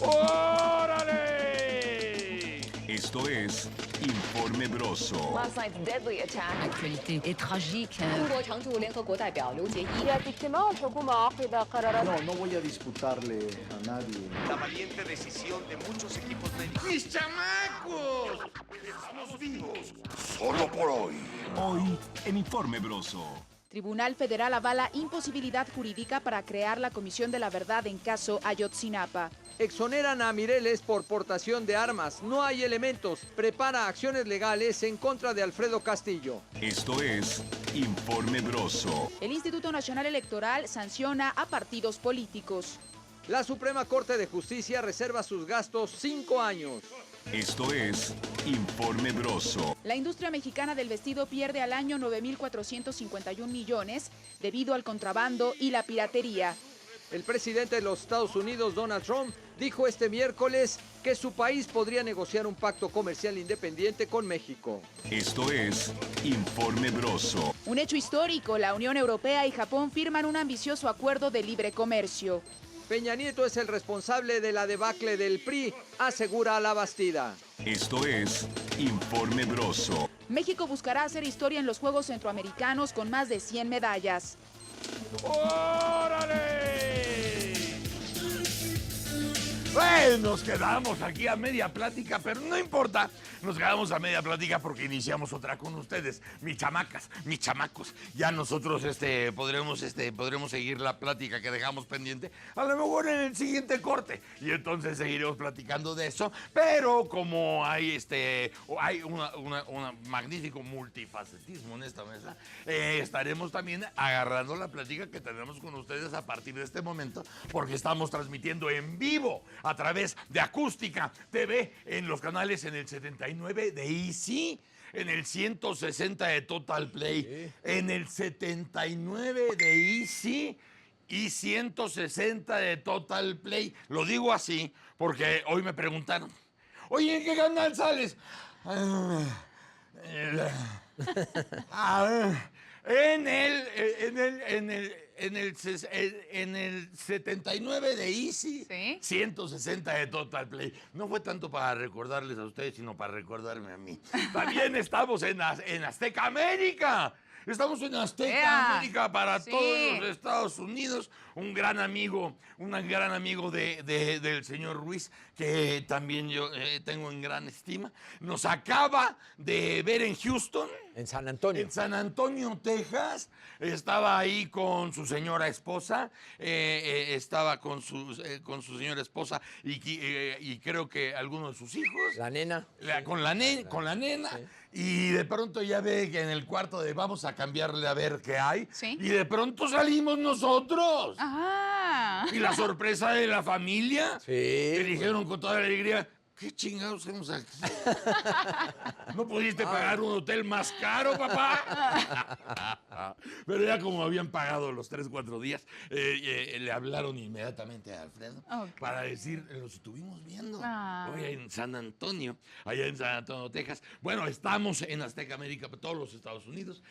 ¡Órale! Esto es Informe Broso. Last night's deadly attack. Actualité est tragique. 中国常驻联合国代表刘杰一。No voy a disputarle a nadie. La valiente decisión de muchos equipos médicos. ¡Mis chamacos! ¡Estamos vivos! Solo por hoy. Hoy en Informe Broso. Tribunal Federal avala imposibilidad jurídica para crear la Comisión de la Verdad en caso Ayotzinapa. Exoneran a Mireles por portación de armas. No hay elementos. Prepara acciones legales en contra de Alfredo Castillo. Esto es Informe Broso. El Instituto Nacional Electoral sanciona a partidos políticos. La Suprema Corte de Justicia reserva sus gastos 5 años. Esto es Informe Broso. La industria mexicana del vestido pierde al año 9.451 millones debido al contrabando y la piratería. El presidente de los Estados Unidos, Donald Trump, dijo este miércoles que su país podría negociar un pacto comercial independiente con México. Esto es Informe Broso. Un hecho histórico, la Unión Europea y Japón firman un ambicioso acuerdo de libre comercio. Peña Nieto es el responsable de la debacle del PRI, asegura La Bastida. Esto es Informe Broso. México buscará hacer historia en los Juegos Centroamericanos con más de 100 medallas. ¡Órale! Pues nos quedamos aquí a media plática, pero no importa. Nos quedamos a media plática porque iniciamos otra con ustedes, mis chamacas, mis chamacos. Ya nosotros podremos seguir la plática que dejamos pendiente, a lo mejor en el siguiente corte. Y entonces seguiremos platicando de eso. Pero como hay un magnífico multifacetismo en esta mesa, estaremos también agarrando la plática que tenemos con ustedes a partir de este momento, porque estamos transmitiendo en vivo a través de Acústica TV en los canales en el 79 de Easy, en el 160 de Total Play, en el 79 de Easy y 160 de Total Play. Lo digo así porque hoy me preguntaron, oye, ¿en qué canal sales? En el 79 de Easy, ¿sí? 160 de Total Play. No fue tanto para recordarles a ustedes, sino para recordarme a mí. También estamos en Azteca América. Estamos en Azteca América para todos los Estados Unidos. Un gran amigo del señor Ruiz, que también yo tengo en gran estima. Nos acaba de ver en Houston. En San Antonio. En San Antonio, Texas. Estaba ahí con su señora esposa. Estaba con su señora esposa y creo que algunos de sus hijos. La nena. Con la nena. Sí. Y de pronto ya ve que en el cuarto de vamos a cambiarle a ver qué hay. ¿Sí? Y de pronto salimos nosotros. Ajá. Y la sorpresa de la familia. Sí. Que dijeron con toda la alegría, ¿qué chingados hacemos aquí? ¿No pudiste pagar un hotel más caro, papá? Pero ya como habían pagado los 3-4 días, le hablaron inmediatamente a Alfredo para decir, los estuvimos viendo hoy en San Antonio, allá en San Antonio, Texas. Bueno, estamos en Azteca América, todos los Estados Unidos,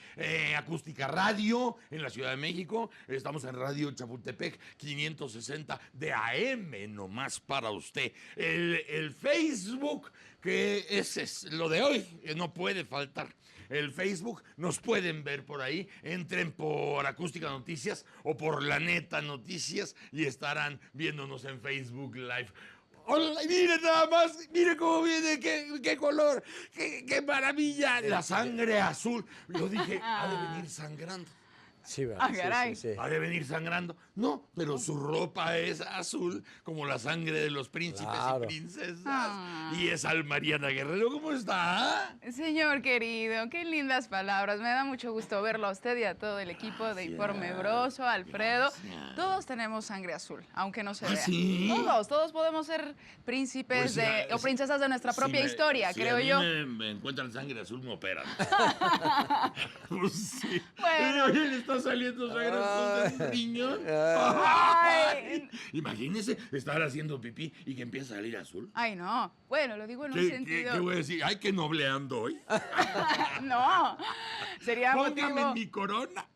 Acústica Radio en la Ciudad de México, estamos en Radio Chapultepec 560 de AM, nomás para usted. El Facebook, que ese es lo de hoy, que no puede faltar. El Facebook, nos pueden ver por ahí. Entren por Acústica Noticias o por La Neta Noticias y estarán viéndonos en Facebook Live. Hola, miren nada más, miren cómo viene, qué color, qué maravilla. La sangre azul. Yo dije, ha de venir sangrando. Sí, ¿verdad? Sí. Ha de venir sangrando. No, pero su ropa es azul, como la sangre de los príncipes y princesas. Y es Mariana Guerrero. ¿Cómo está? Señor querido, qué lindas palabras. Me da mucho gusto verlo a usted y a todo el equipo de Informe Broso, Alfredo. Gracias. Todos tenemos sangre azul, aunque no se vea. ¿Sí? Todos podemos ser príncipes o princesas de nuestra propia historia, creo yo. Si me encuentran sangre azul, me operan. Pues sí. Bueno. Le está saliendo sangre azul de un riñón. Imagínese estar haciendo pipí y que empieza a salir azul. Ay, no. Bueno, lo digo en un sentido. ¿Qué voy a decir? Ay, que nobleando hoy. No. Sería Póngame motivo. mi corona.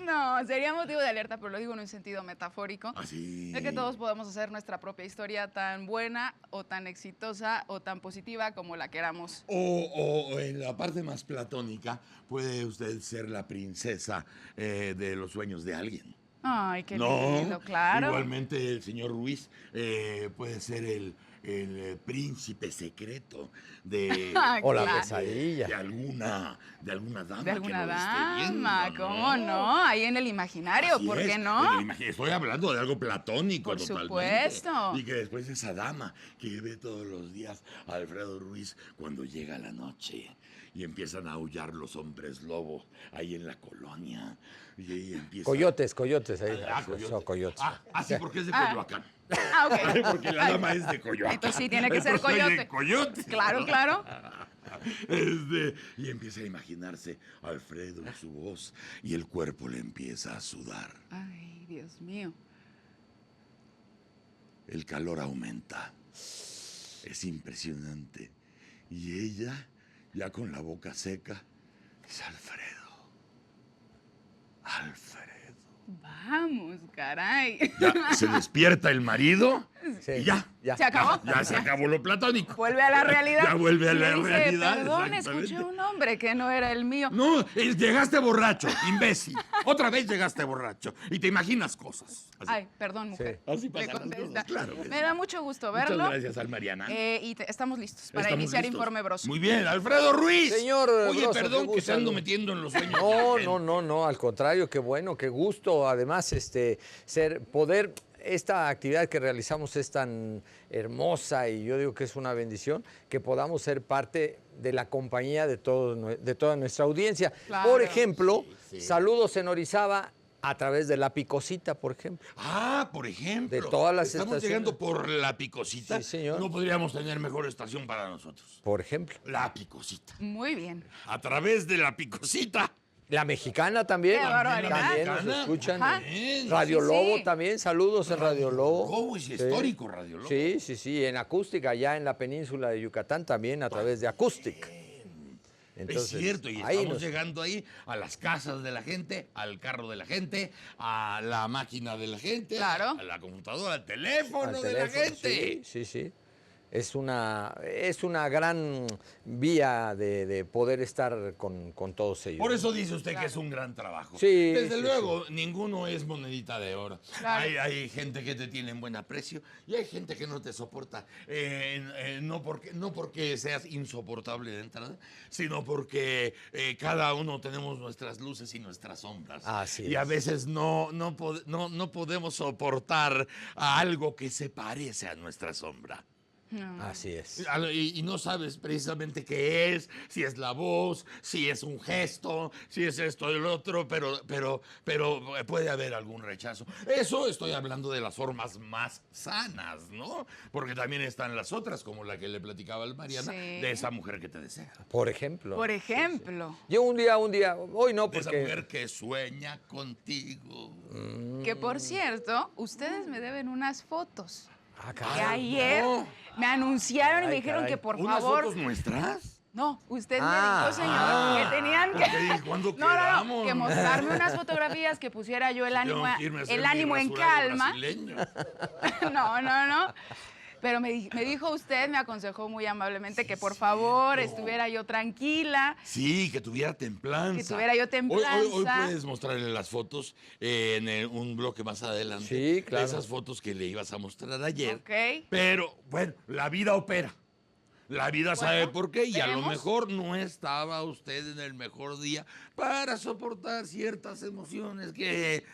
No, sería motivo de alerta, pero lo digo en un sentido metafórico. Así. De que todos podemos hacer nuestra propia historia tan buena o tan exitosa o tan positiva como la queramos. O en la parte más platónica, puede usted ser la princesa de los sueños de alguien. Ay, qué No, lindo, claro. igualmente el señor Ruiz puede ser el príncipe secreto de, O la Claro. pesadilla. de alguna dama. De alguna que lo esté dama, viendo, ¿cómo no? Ahí en el imaginario, Así ¿por es, qué no? Estoy hablando de algo platónico Por totalmente. supuesto. Y que después esa dama que ve todos los días a Alfredo Ruiz cuando llega la noche y empiezan a aullar los hombres lobos ahí en la colonia. Y ahí empieza... Coyotes ahí. Coyotes. Son coyotes. Sí, porque es de Ah. Coyoacán. Ok. Porque la dama es de Coyoacán. Entonces sí tiene que ser Entonces, coyote. oye, coyote. Claro, claro. Y empieza a imaginarse a Alfredo y su voz y el cuerpo le empieza a sudar. Ay, Dios mío. El calor aumenta. Es impresionante. Y ella, ya con la boca seca, dice: Alfredo. Alfredo. Vamos, caray. Ya se despierta el marido Sí, y ya. ¿Se acabó? Ya se acabó lo platónico. Vuelve a la realidad. Ya vuelve a Y la le dice, realidad. Perdón, exactamente. escuché un nombre que no era el mío. No, llegaste borracho, imbécil. Otra vez llegaste borracho y te imaginas cosas. Así. Ay, perdón, mujer. Así Le pasan las contesta. cosas, claro. Me da mucho gusto Muchas verlo. gracias, Almariana. Estamos listos para Estamos iniciar listos. Informe Broso. Muy bien, Alfredo Ruiz. Señor Oye, Broso, perdón qué que te ando gusto. metiendo en los sueños. de No, la gente. no, al contrario, qué bueno, qué gusto. Además, poder, esta actividad que realizamos es tan hermosa y yo digo que es una bendición que podamos ser parte de la compañía de toda nuestra audiencia. Claro. Por ejemplo, Sí. saludos en Orizaba a través de La Picosita, por ejemplo. Ah, por ejemplo. De todas las Estamos estaciones. llegando por La Picosita. Sí, señor. No podríamos tener mejor estación para nosotros. Por ejemplo. La Picosita. Muy bien. A través de La Picosita. La Mexicana también. ¡Qué barbaridad! También nos Mexicana. escuchan. Ajá. Bien. Radio Sí, Lobo sí. también, saludos en Radio Lobo. Lobo es histórico, Radio Lobo. Sí, en acústica, ya en la península de Yucatán también a través de Acoustic. Es cierto, y ahí estamos nos- llegando ahí a las casas de la gente, al carro de la gente, a la máquina de la gente, Claro. a la computadora, al teléfono al de la teléfono, gente. Sí. Es una gran vía de poder estar con todos ellos. Por eso dice usted que es un gran trabajo. Sí, Desde sí, luego, ninguno es monedita de oro. Claro. Hay gente que te tiene en buen aprecio y hay gente que no te soporta. No porque seas insoportable de entrada, sino porque cada uno tenemos nuestras luces y nuestras sombras. Así y a es. veces no podemos soportar a algo que se parece a nuestra sombra. Así es. Y no sabes precisamente qué es, si es la voz, si es un gesto, si es esto o el otro, pero puede haber algún rechazo. Eso estoy hablando de las formas más sanas, ¿no? Porque también están las otras, como la que le platicaba al Mariana, Sí. de esa mujer que te desea. Por ejemplo. Por ejemplo, Yo un día, hoy no, De esa porque mujer que sueña contigo. que por cierto, ustedes me deben unas fotos. Ah, Que caray. ayer no. me anunciaron y me Ay, dijeron caray. que por ¿Unas favor. fotos nuestras? No, usted Ah, me dijo, señor, que tenían que. Porque, ¿cuándo No, quedamos? que mostrarme unas fotografías que pusiera yo el Tengo ánimo, que irme a hacer el mi ánimo en rasurado calma. brasileño. No. Pero me dijo usted, me aconsejó muy amablemente que por favor estuviera yo tranquila. Sí, que tuviera templanza. Que tuviera yo templanza. Hoy puedes mostrarle las fotos en un bloque más adelante. Sí, claro. Esas fotos que le ibas a mostrar ayer. Ok. Pero, bueno, la vida opera. La vida sabe por qué y a lo veremos. mejor no estaba usted en el mejor día para soportar ciertas emociones que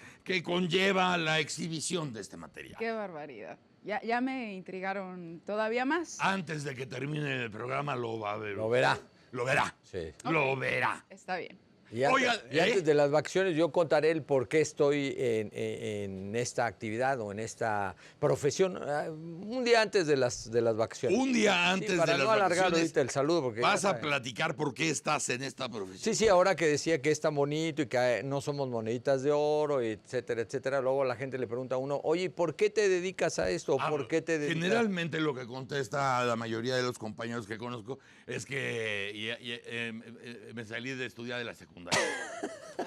conlleva la exhibición de este material. Qué barbaridad. Ya me intrigaron todavía más. Antes de que termine el programa lo va a ver. Lo verá. Lo verá. Sí. Lo verá. Está bien. Y antes, Oiga, y antes de las vacaciones yo contaré el por qué estoy en esta actividad o en esta profesión un día antes de las vacaciones. Un día antes Sí, para de las no alargar vacaciones, ahorita el saludo porque vas ya a sabe. platicar por qué estás en esta profesión. Sí, ahora que decía que es tan bonito y que no somos moneditas de oro, etcétera, etcétera, luego la gente le pregunta a uno, oye, ¿por qué te dedicas a esto? Ah, ¿Por qué te dedicas? Generalmente lo que contesta la mayoría de los compañeros que conozco es que me salí de estudiar de la secundaria. secundaria.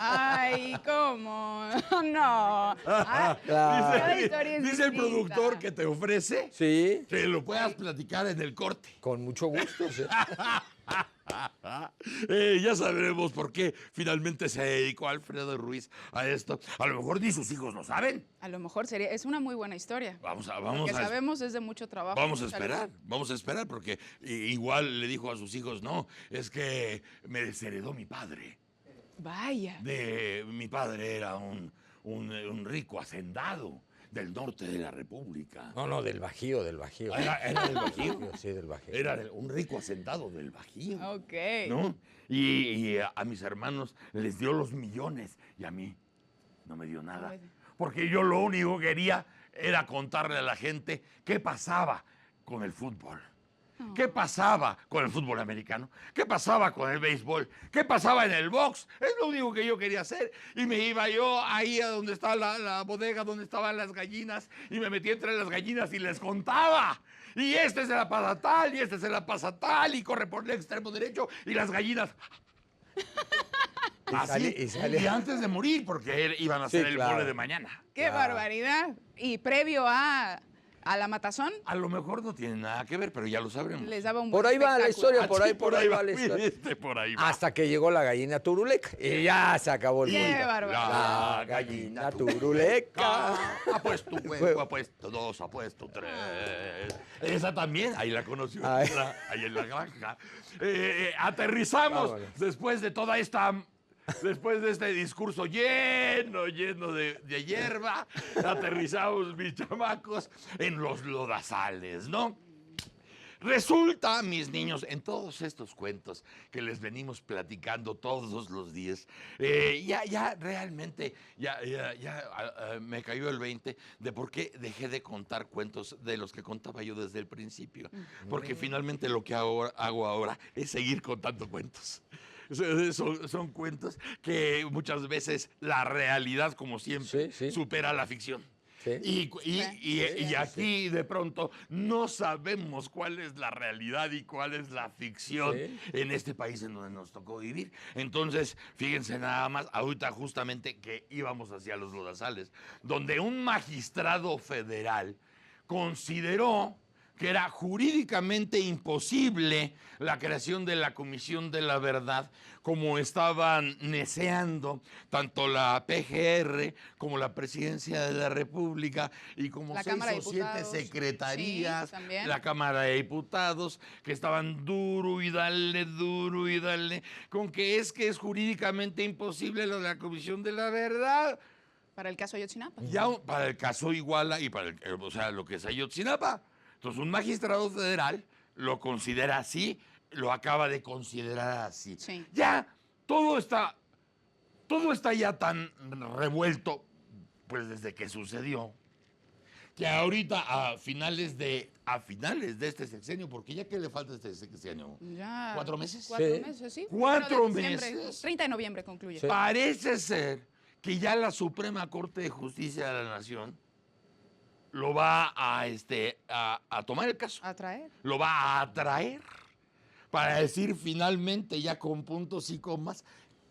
Ay, ¿cómo? No. Ah, Claro. cada historia es Dice el distinta. productor que te ofrece Sí, que lo puedas platicar en el corte. con mucho gusto. Sí. Ya sabremos por qué finalmente se dedicó Alfredo Ruiz a esto. A lo mejor ni sus hijos lo saben. A lo mejor es una muy buena historia. Vamos Que sabemos es de mucho trabajo. Vamos a mucha esperar, porque igual le dijo a sus hijos, no, es que me desheredó mi padre. Vaya. Mi padre era un rico hacendado del norte de la República. No, del Bajío, del Bajío. Era del Bajío. Sí, del Bajío. Era un rico hacendado del Bajío. Ok. ¿No? Y a mis hermanos les dio los millones y a mí no me dio nada. Porque yo lo único que quería era contarle a la gente qué pasaba con el fútbol. ¿Qué pasaba con el fútbol americano? ¿Qué pasaba con el béisbol? ¿Qué pasaba en el box? Es lo único que yo quería hacer. Y me iba yo ahí a donde estaba la bodega, donde estaban las gallinas, y me metí entre las gallinas y les contaba. Y este se la pasa tal, y este se la pasa tal, y corre por el extremo derecho, y las gallinas... Así, y antes de morir, porque iban a hacer el claro. mole de mañana. ¡Qué barbaridad! Y previo a la matazón, A lo mejor no tiene nada que ver, pero ya lo sabremos. les daba un Por buen ahí va la espectáculo. historia, por ahí va la mire, historia. por ahí va. Hasta que llegó la gallina turuleca y ya se acabó el ¡Qué cuento. barbaridad! La gallina turuleca. Ha puesto un huevo, ha puesto dos, ha puesto tres. Esa también, ahí la conoció, Ay. ahí en la granja. Aterrizamos Vámonos. después de toda esta... Después de este discurso lleno de hierba, aterrizamos, mis chamacos, en los lodazales, ¿no? Resulta, mis niños, en todos estos cuentos que les venimos platicando todos los días, ya realmente me cayó el 20 de por qué dejé de contar cuentos de los que contaba yo desde el principio. Porque finalmente lo que hago ahora es seguir contando cuentos. Son cuentos que muchas veces la realidad, como siempre, Sí. supera la ficción. Sí. Y aquí de pronto no sabemos cuál es la realidad y cuál es la ficción en este país en donde nos tocó vivir. Entonces, fíjense nada más, ahorita justamente que íbamos hacia los lodazales, donde un magistrado federal consideró que era jurídicamente imposible la creación de la Comisión de la Verdad, como estaban neceando tanto la PGR como la Presidencia de la República y como La 6 Cámara de o 7 Diputados. secretarías, Sí, también. la Cámara de Diputados, que estaban duro y dale, con que es jurídicamente imposible lo de la Comisión de la Verdad. Para el caso Ayotzinapa. Ya para el caso Iguala y para lo que es Ayotzinapa. Entonces, un magistrado federal lo considera así, lo acaba de considerar así. Sí. Ya, todo está ya tan revuelto, pues desde que sucedió, que ahorita a finales de este sexenio, porque ya que le falta este sexenio, Ya. 4 meses. 4 Sí. meses, sí. 4 Primero de diciembre, meses. 30 de noviembre concluye. Sí. Parece ser que ya la Suprema Corte de Justicia de la Nación lo va a tomar el caso. A traer. Lo va a traer para decir finalmente, ya con puntos y comas,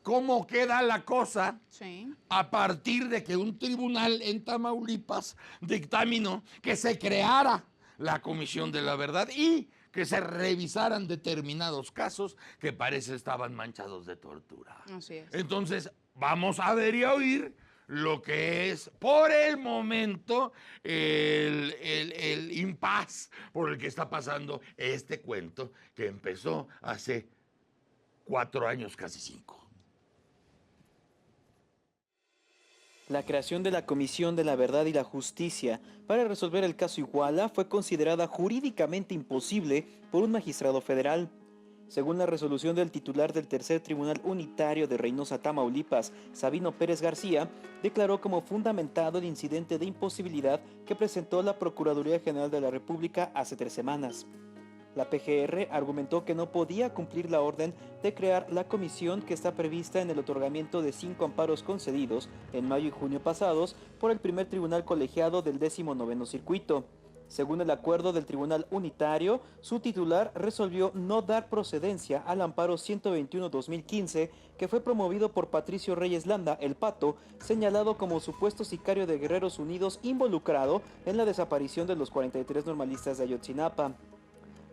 cómo queda la cosa Sí. a partir de que un tribunal en Tamaulipas dictaminó que se creara la Comisión de la Verdad y que se revisaran determinados casos que parece estaban manchados de tortura. Así es. Entonces, vamos a ver y a oír lo que es, por el momento, el impas por el que está pasando este cuento que empezó hace 4 años, casi 5. La creación de la Comisión de la Verdad y la Justicia para resolver el caso Iguala fue considerada jurídicamente imposible por un magistrado federal. Según la resolución del titular del Tercer Tribunal Unitario de Reynosa, Tamaulipas, Sabino Pérez García, declaró como fundamentado el incidente de imposibilidad que presentó la Procuraduría General de la República hace 3 semanas. La PGR argumentó que no podía cumplir la orden de crear la comisión que está prevista en el otorgamiento de 5 amparos concedidos en mayo y junio pasados por el primer tribunal colegiado del 19º circuito. Según el acuerdo del Tribunal Unitario, su titular resolvió no dar procedencia al amparo 121-2015 que fue promovido por Patricio Reyes Landa, el Pato, señalado como supuesto sicario de Guerreros Unidos involucrado en la desaparición de los 43 normalistas de Ayotzinapa.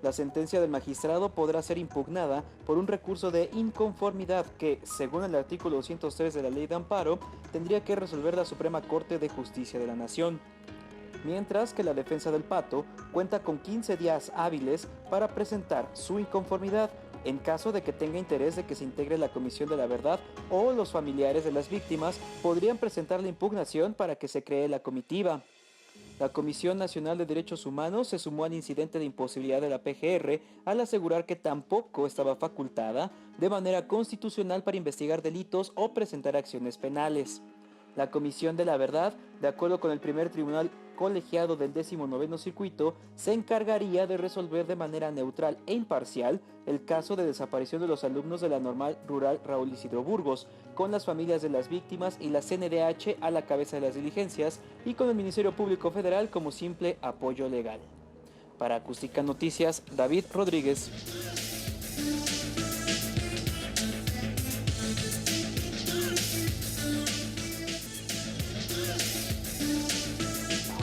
La sentencia del magistrado podrá ser impugnada por un recurso de inconformidad que, según el artículo 203 de la Ley de Amparo, tendría que resolver la Suprema Corte de Justicia de la Nación. Mientras que la defensa del Pato cuenta con 15 días hábiles para presentar su inconformidad en caso de que tenga interés de que se integre la Comisión de la Verdad, o los familiares de las víctimas podrían presentar la impugnación para que se cree la comitiva. La Comisión Nacional de Derechos Humanos se sumó al incidente de imposibilidad de la PGR al asegurar que tampoco estaba facultada de manera constitucional para investigar delitos o presentar acciones penales. La Comisión de la Verdad, de acuerdo con el primer tribunal colegiado del 19º circuito, se encargaría de resolver de manera neutral e imparcial el caso de desaparición de los alumnos de la Normal Rural Raúl Isidro Burgos, con las familias de las víctimas y la CNDH a la cabeza de las diligencias y con el Ministerio Público Federal como simple apoyo legal. Para Acústica Noticias, David Rodríguez.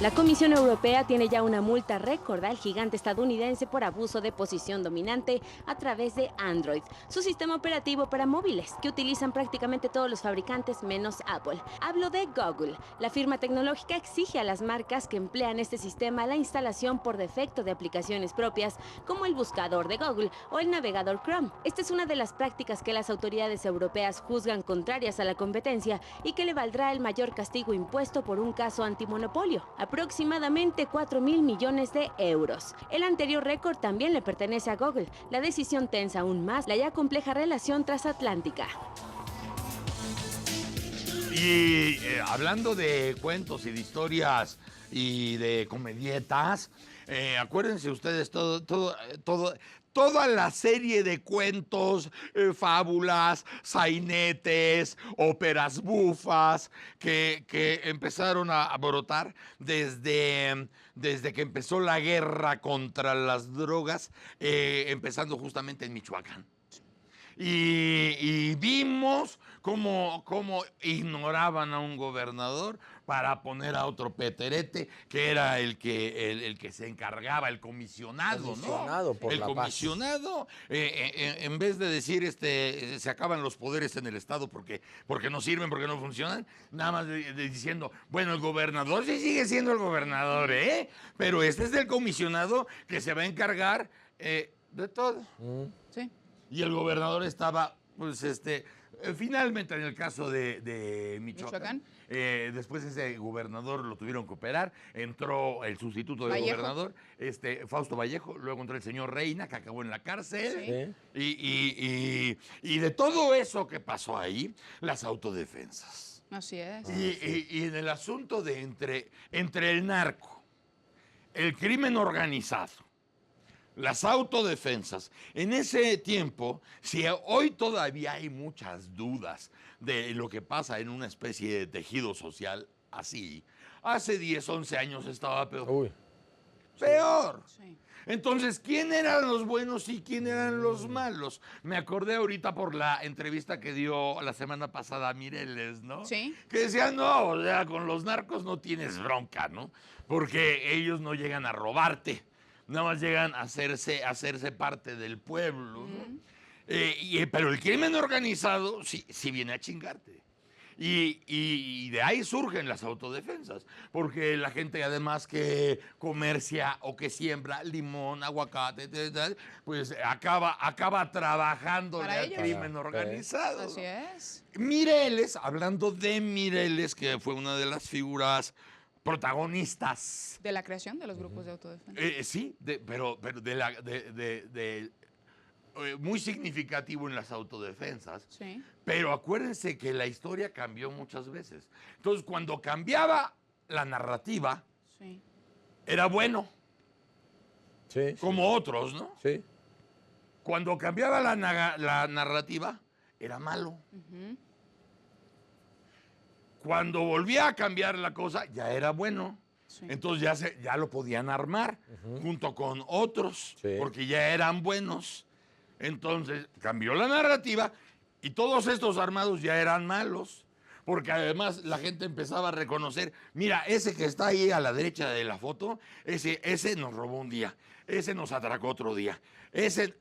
La Comisión Europea tiene ya una multa récord al gigante estadounidense por abuso de posición dominante a través de Android, su sistema operativo para móviles, que utilizan prácticamente todos los fabricantes menos Apple. Hablo de Google. La firma tecnológica exige a las marcas que emplean este sistema la instalación por defecto de aplicaciones propias, como el buscador de Google o el navegador Chrome. Esta es una de las prácticas que las autoridades europeas juzgan contrarias a la competencia y que le valdrá el mayor castigo impuesto por un caso antimonopolio, aproximadamente 4.000 millones de euros. El anterior récord también le pertenece a Google. La decisión tensa aún más la ya compleja relación transatlántica. Y hablando de cuentos y de historias y de comedietas, acuérdense ustedes toda la serie de cuentos, fábulas, sainetes, óperas bufas que empezaron a brotar desde que empezó la guerra contra las drogas, empezando justamente en Michoacán. Y vimos cómo ignoraban a un gobernador para poner a otro peterete, que era el que se encargaba, el comisionado, ¿no? Por el la comisionado, en vez de decir se acaban los poderes en el Estado porque no sirven, porque no funcionan, nada más diciendo, bueno, el gobernador sí sigue siendo el gobernador, pero este es el comisionado que se va a encargar de todo. Sí. Y el gobernador estaba, pues, finalmente en el caso de Michoacán. Después ese gobernador lo tuvieron que operar, entró el sustituto del gobernador, Fausto Vallejo, luego entró el señor Reina, que acabó en la cárcel. Sí. Y de todo eso que pasó ahí, las autodefensas. Así es. Y en el asunto de entre el narco, el crimen organizado, las autodefensas, en ese tiempo, si hoy todavía hay muchas dudas de lo que pasa en una especie de tejido social así, hace 10, 11 años estaba peor. Peor. Sí. Entonces, ¿quién eran los buenos y quién eran los malos? Me acordé ahorita por la entrevista que dio la semana pasada a Mireles, ¿no? Sí. Que decía, no, o sea, con los narcos no tienes bronca, ¿no? Porque ellos no llegan a robarte. Nada más llegan a hacerse parte del pueblo, ¿no? Pero el crimen organizado sí viene a chingarte. Y de ahí surgen las autodefensas, porque la gente además que comercia o que siembra limón, aguacate, pues acaba trabajando al crimen organizado. Así es. Mireles, hablando de Mireles, que fue una de las figuras protagonistas de la creación de los grupos de autodefensa. Sí, pero muy significativo en las autodefensas. Sí. Pero acuérdense que la historia cambió muchas veces. Entonces, cuando cambiaba la narrativa, era bueno. Sí. Como otros, ¿no? Sí. Cuando cambiaba la narrativa, era malo. Cuando volvía a cambiar la cosa, ya era bueno. Sí. Entonces ya lo podían armar junto con otros, porque ya eran buenos. Entonces cambió la narrativa y todos estos armados ya eran malos. Porque además la gente empezaba a reconocer, mira, ese que está ahí a la derecha de la foto, ese nos robó un día, ese nos atracó otro día, ese...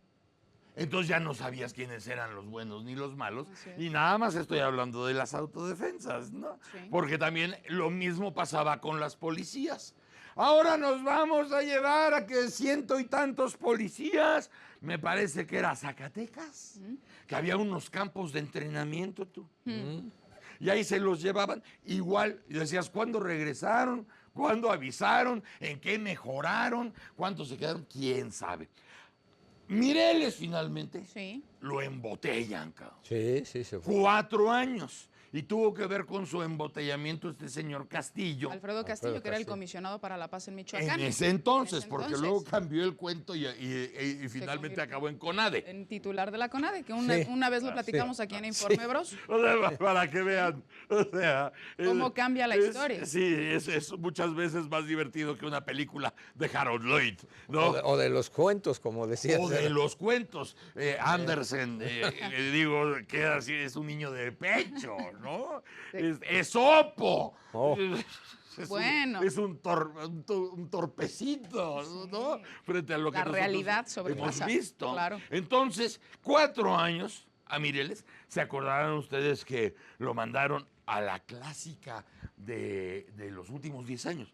Entonces ya no sabías quiénes eran los buenos ni los malos. Y nada más estoy hablando de las autodefensas, ¿no? Sí. Porque también lo mismo pasaba con las policías. Ahora nos vamos a llevar a que 100 y tantos policías, me parece que era Zacatecas, que había unos campos de entrenamiento, tú. Y ahí se los llevaban igual. Y decías, ¿cuándo regresaron? ¿Cuándo avisaron? ¿En qué mejoraron? ¿Cuántos se quedaron? ¿Quién sabe? Mireles finalmente lo embotellan, cabrón. Sí, se fue. 4 años. Y tuvo que ver con su embotellamiento este señor Castillo. Alfredo Castillo, que era el comisionado para la paz en Michoacán. En ese entonces, porque luego cambió el cuento y finalmente acabó en CONADE. En titular de la CONADE, que una vez lo platicamos aquí en Informe Bros. O sea, para que vean, o sea... Cómo cambia la historia. Sí, es muchas veces más divertido que una película de Harold Lloyd, ¿no? O de los cuentos, como decías. O de los cuentos. Andersen, digo, que así es un niño de pecho, ¿no? Esopo. Es un torpecito, ¿no? Frente a lo que la realidad sobrepasa. Hemos visto. Claro. Entonces, 4 años a Mireles, ¿se acordarán ustedes que lo mandaron a la clásica de los últimos 10 años?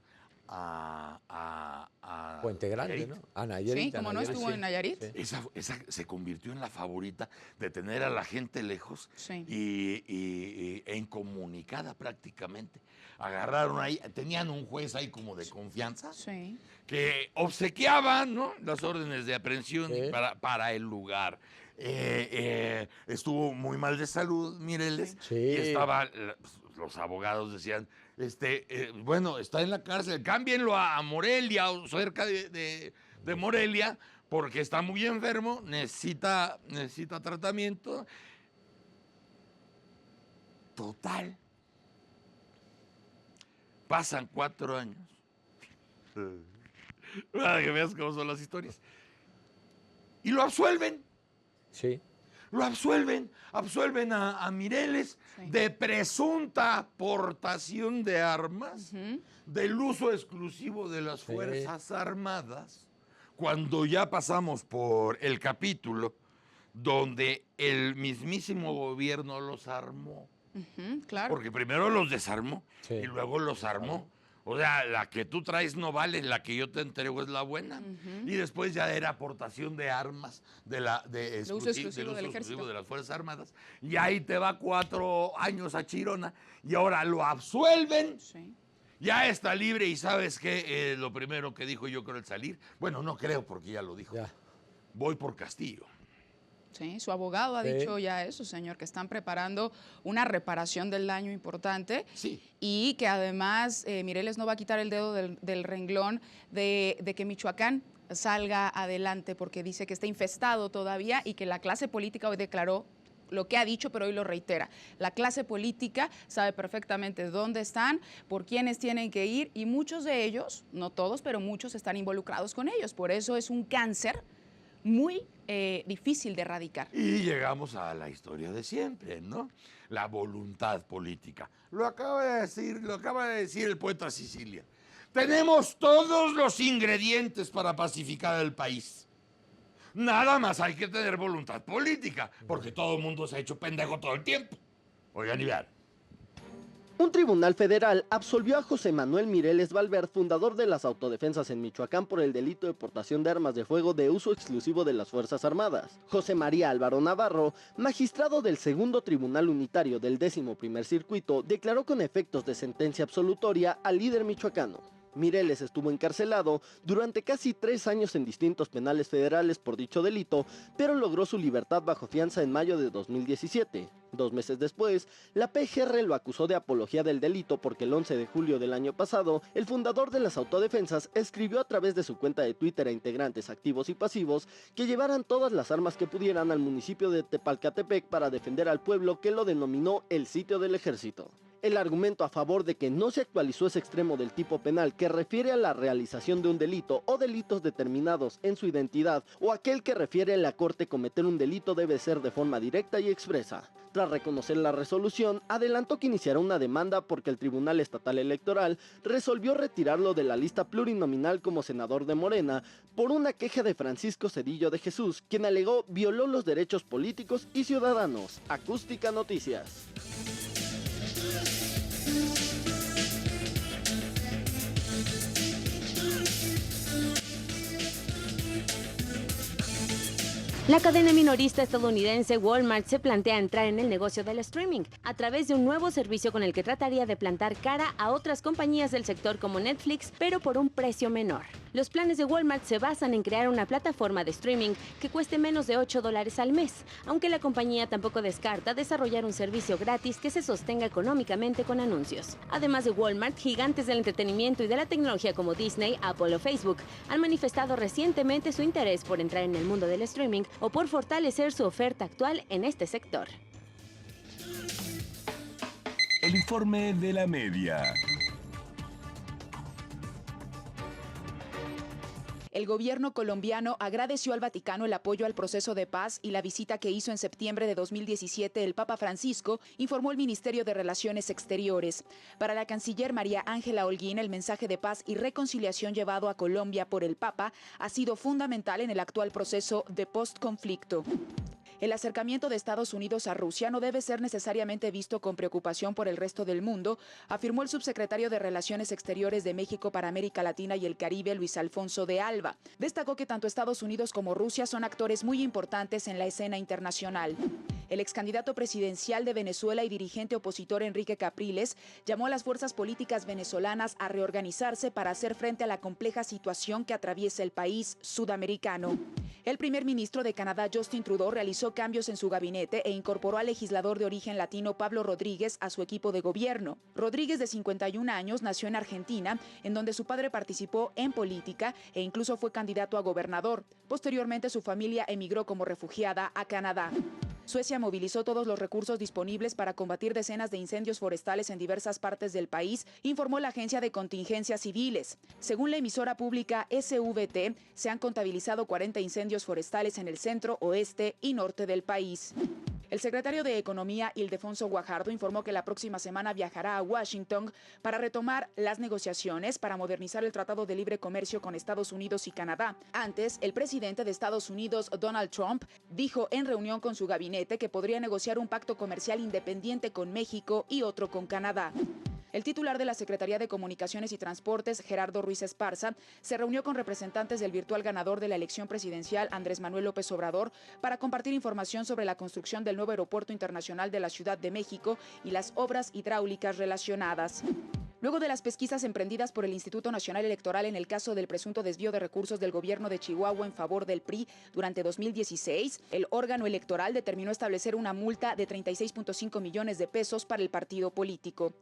A Puente Grande, Nayarit. ¿no? A Nayarit. Sí, como no estuvo en Nayarit. Esa se convirtió en la favorita de tener a la gente lejos e incomunicada prácticamente. Agarraron ahí, tenían un juez ahí como de confianza que obsequiaba, ¿no?, las órdenes de aprehensión para el lugar. Estuvo muy mal de salud, Mireles, y estaba... Los abogados decían, bueno, está en la cárcel, cámbienlo a Morelia o cerca de Morelia, porque está muy enfermo, necesita tratamiento. Total. Pasan 4 años. Para que veas cómo son las historias. Y lo absuelven. Sí. Lo absuelven a Mireles de presunta portación de armas, del uso exclusivo de las Fuerzas Armadas, cuando ya pasamos por el capítulo donde el mismísimo gobierno los armó. Claro. Porque primero los desarmó y luego los armó. O sea, la que tú traes no vale, la que yo te entrego es la buena. Y después ya era aportación de armas del uso exclusivo de las Fuerzas Armadas. Y ahí te va 4 años a Chirona. Y ahora lo absuelven. Ya está libre y ¿sabes qué? Lo primero que dijo yo creo al salir. Bueno, no creo porque ya lo dijo. Voy por Castillo. Sí, su abogado ha dicho ya eso, señor, que están preparando una reparación del daño importante y que además Mireles no va a quitar el dedo del renglón de que Michoacán salga adelante porque dice que está infestado todavía y que la clase política hoy declaró lo que ha dicho, pero hoy lo reitera. La clase política sabe perfectamente dónde están, por quiénes tienen que ir y muchos de ellos, no todos, pero muchos están involucrados con ellos. Por eso es un cáncer muy difícil de erradicar. Y llegamos a la historia de siempre, ¿no? La voluntad política. Lo acaba de decir el poeta Sicilia. Tenemos todos los ingredientes para pacificar el país. Nada más hay que tener voluntad política, porque todo el mundo se ha hecho pendejo todo el tiempo. Oigan y vean. Un tribunal federal absolvió a José Manuel Mireles Valverde, fundador de las autodefensas en Michoacán, por el delito de portación de armas de fuego de uso exclusivo de las Fuerzas Armadas. José María Álvaro Navarro, magistrado del Segundo Tribunal Unitario del 11º Circuito, declaró con efectos de sentencia absolutoria al líder michoacano. Mireles estuvo encarcelado durante casi 3 años en distintos penales federales por dicho delito, pero logró su libertad bajo fianza en mayo de 2017. 2 meses después, la PGR lo acusó de apología del delito porque el 11 de julio del año pasado, el fundador de las autodefensas escribió a través de su cuenta de Twitter a integrantes activos y pasivos que llevaran todas las armas que pudieran al municipio de Tepalcatepec para defender al pueblo, que lo denominó el sitio del ejército. El argumento a favor de que no se actualizó ese extremo del tipo penal que refiere a la realización de un delito o delitos determinados en su identidad o aquel que refiere a la Corte cometer un delito debe ser de forma directa y expresa. Tras reconocer la resolución, adelantó que iniciará una demanda porque el Tribunal Estatal Electoral resolvió retirarlo de la lista plurinominal como senador de Morena por una queja de Francisco Zedillo de Jesús, quien alegó violó los derechos políticos y ciudadanos. Acústica Noticias. La cadena minorista estadounidense Walmart se plantea entrar en el negocio del streaming a través de un nuevo servicio con el que trataría de plantar cara a otras compañías del sector como Netflix, pero por un precio menor. Los planes de Walmart se basan en crear una plataforma de streaming que cueste menos de $8 al mes, aunque la compañía tampoco descarta desarrollar un servicio gratis que se sostenga económicamente con anuncios. Además de Walmart, gigantes del entretenimiento y de la tecnología como Disney, Apple o Facebook han manifestado recientemente su interés por entrar en el mundo del streaming o por fortalecer su oferta actual en este sector. El informe de la media. El gobierno colombiano agradeció al Vaticano el apoyo al proceso de paz y la visita que hizo en septiembre de 2017 el Papa Francisco, informó el Ministerio de Relaciones Exteriores. Para la canciller María Ángela Holguín, el mensaje de paz y reconciliación llevado a Colombia por el Papa ha sido fundamental en el actual proceso de postconflicto. El acercamiento de Estados Unidos a Rusia no debe ser necesariamente visto con preocupación por el resto del mundo, afirmó el subsecretario de Relaciones Exteriores de México para América Latina y el Caribe, Luis Alfonso de Alba. Destacó que tanto Estados Unidos como Rusia son actores muy importantes en la escena internacional. El ex candidato presidencial de Venezuela y dirigente opositor Enrique Capriles llamó a las fuerzas políticas venezolanas a reorganizarse para hacer frente a la compleja situación que atraviesa el país sudamericano. El primer ministro de Canadá, Justin Trudeau, realizó cambios en su gabinete e incorporó al legislador de origen latino Pablo Rodríguez a su equipo de gobierno. Rodríguez, de 51 años, nació en Argentina, en donde su padre participó en política e incluso fue candidato a gobernador. Posteriormente, su familia emigró como refugiada a Canadá. Suecia movilizó todos los recursos disponibles para combatir decenas de incendios forestales en diversas partes del país, informó la Agencia de Contingencias Civiles. Según la emisora pública SVT, se han contabilizado 40 incendios forestales en el centro, oeste y norte del país. El secretario de Economía, Ildefonso Guajardo, informó que la próxima semana viajará a Washington para retomar las negociaciones para modernizar el Tratado de Libre Comercio con Estados Unidos y Canadá. Antes, el presidente de Estados Unidos, Donald Trump, dijo en reunión con su gabinete que podría negociar un pacto comercial independiente con México y otro con Canadá. El titular de la Secretaría de Comunicaciones y Transportes, Gerardo Ruiz Esparza, se reunió con representantes del virtual ganador de la elección presidencial, Andrés Manuel López Obrador, para compartir información sobre la construcción del nuevo aeropuerto internacional de la Ciudad de México y las obras hidráulicas relacionadas. Luego de las pesquisas emprendidas por el Instituto Nacional Electoral en el caso del presunto desvío de recursos del gobierno de Chihuahua en favor del PRI durante 2016, el órgano electoral determinó establecer una multa de 36.5 millones de pesos para el partido político.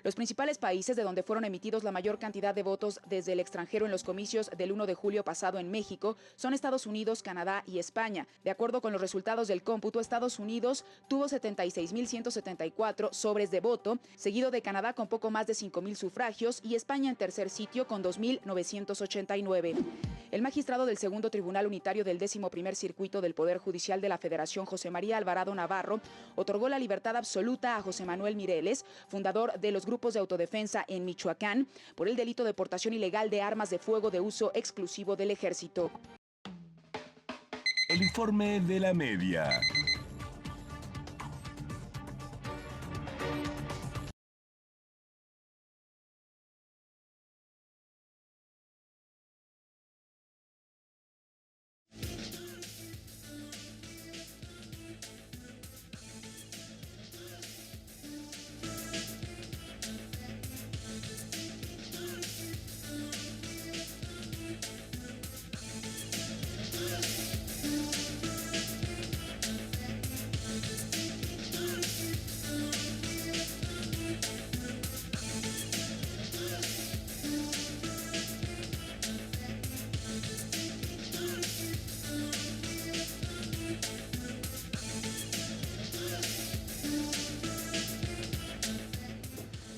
Los principales países de donde fueron emitidos la mayor cantidad de votos desde el extranjero en los comicios del 1 de julio pasado en México son Estados Unidos, Canadá y España. De acuerdo con los resultados del cómputo, Estados Unidos tuvo 76.174 sobres de voto, seguido de Canadá con poco más de 5.000 sufragios y España en tercer sitio con 2.989. El magistrado del Segundo Tribunal Unitario del 11º Circuito del Poder Judicial de la Federación, José María Alvarado Navarro, otorgó la libertad absoluta a José Manuel Mireles, fundador de los grupos de autodefensa en Michoacán, por el delito de portación ilegal de armas de fuego de uso exclusivo del ejército. El informe de la media.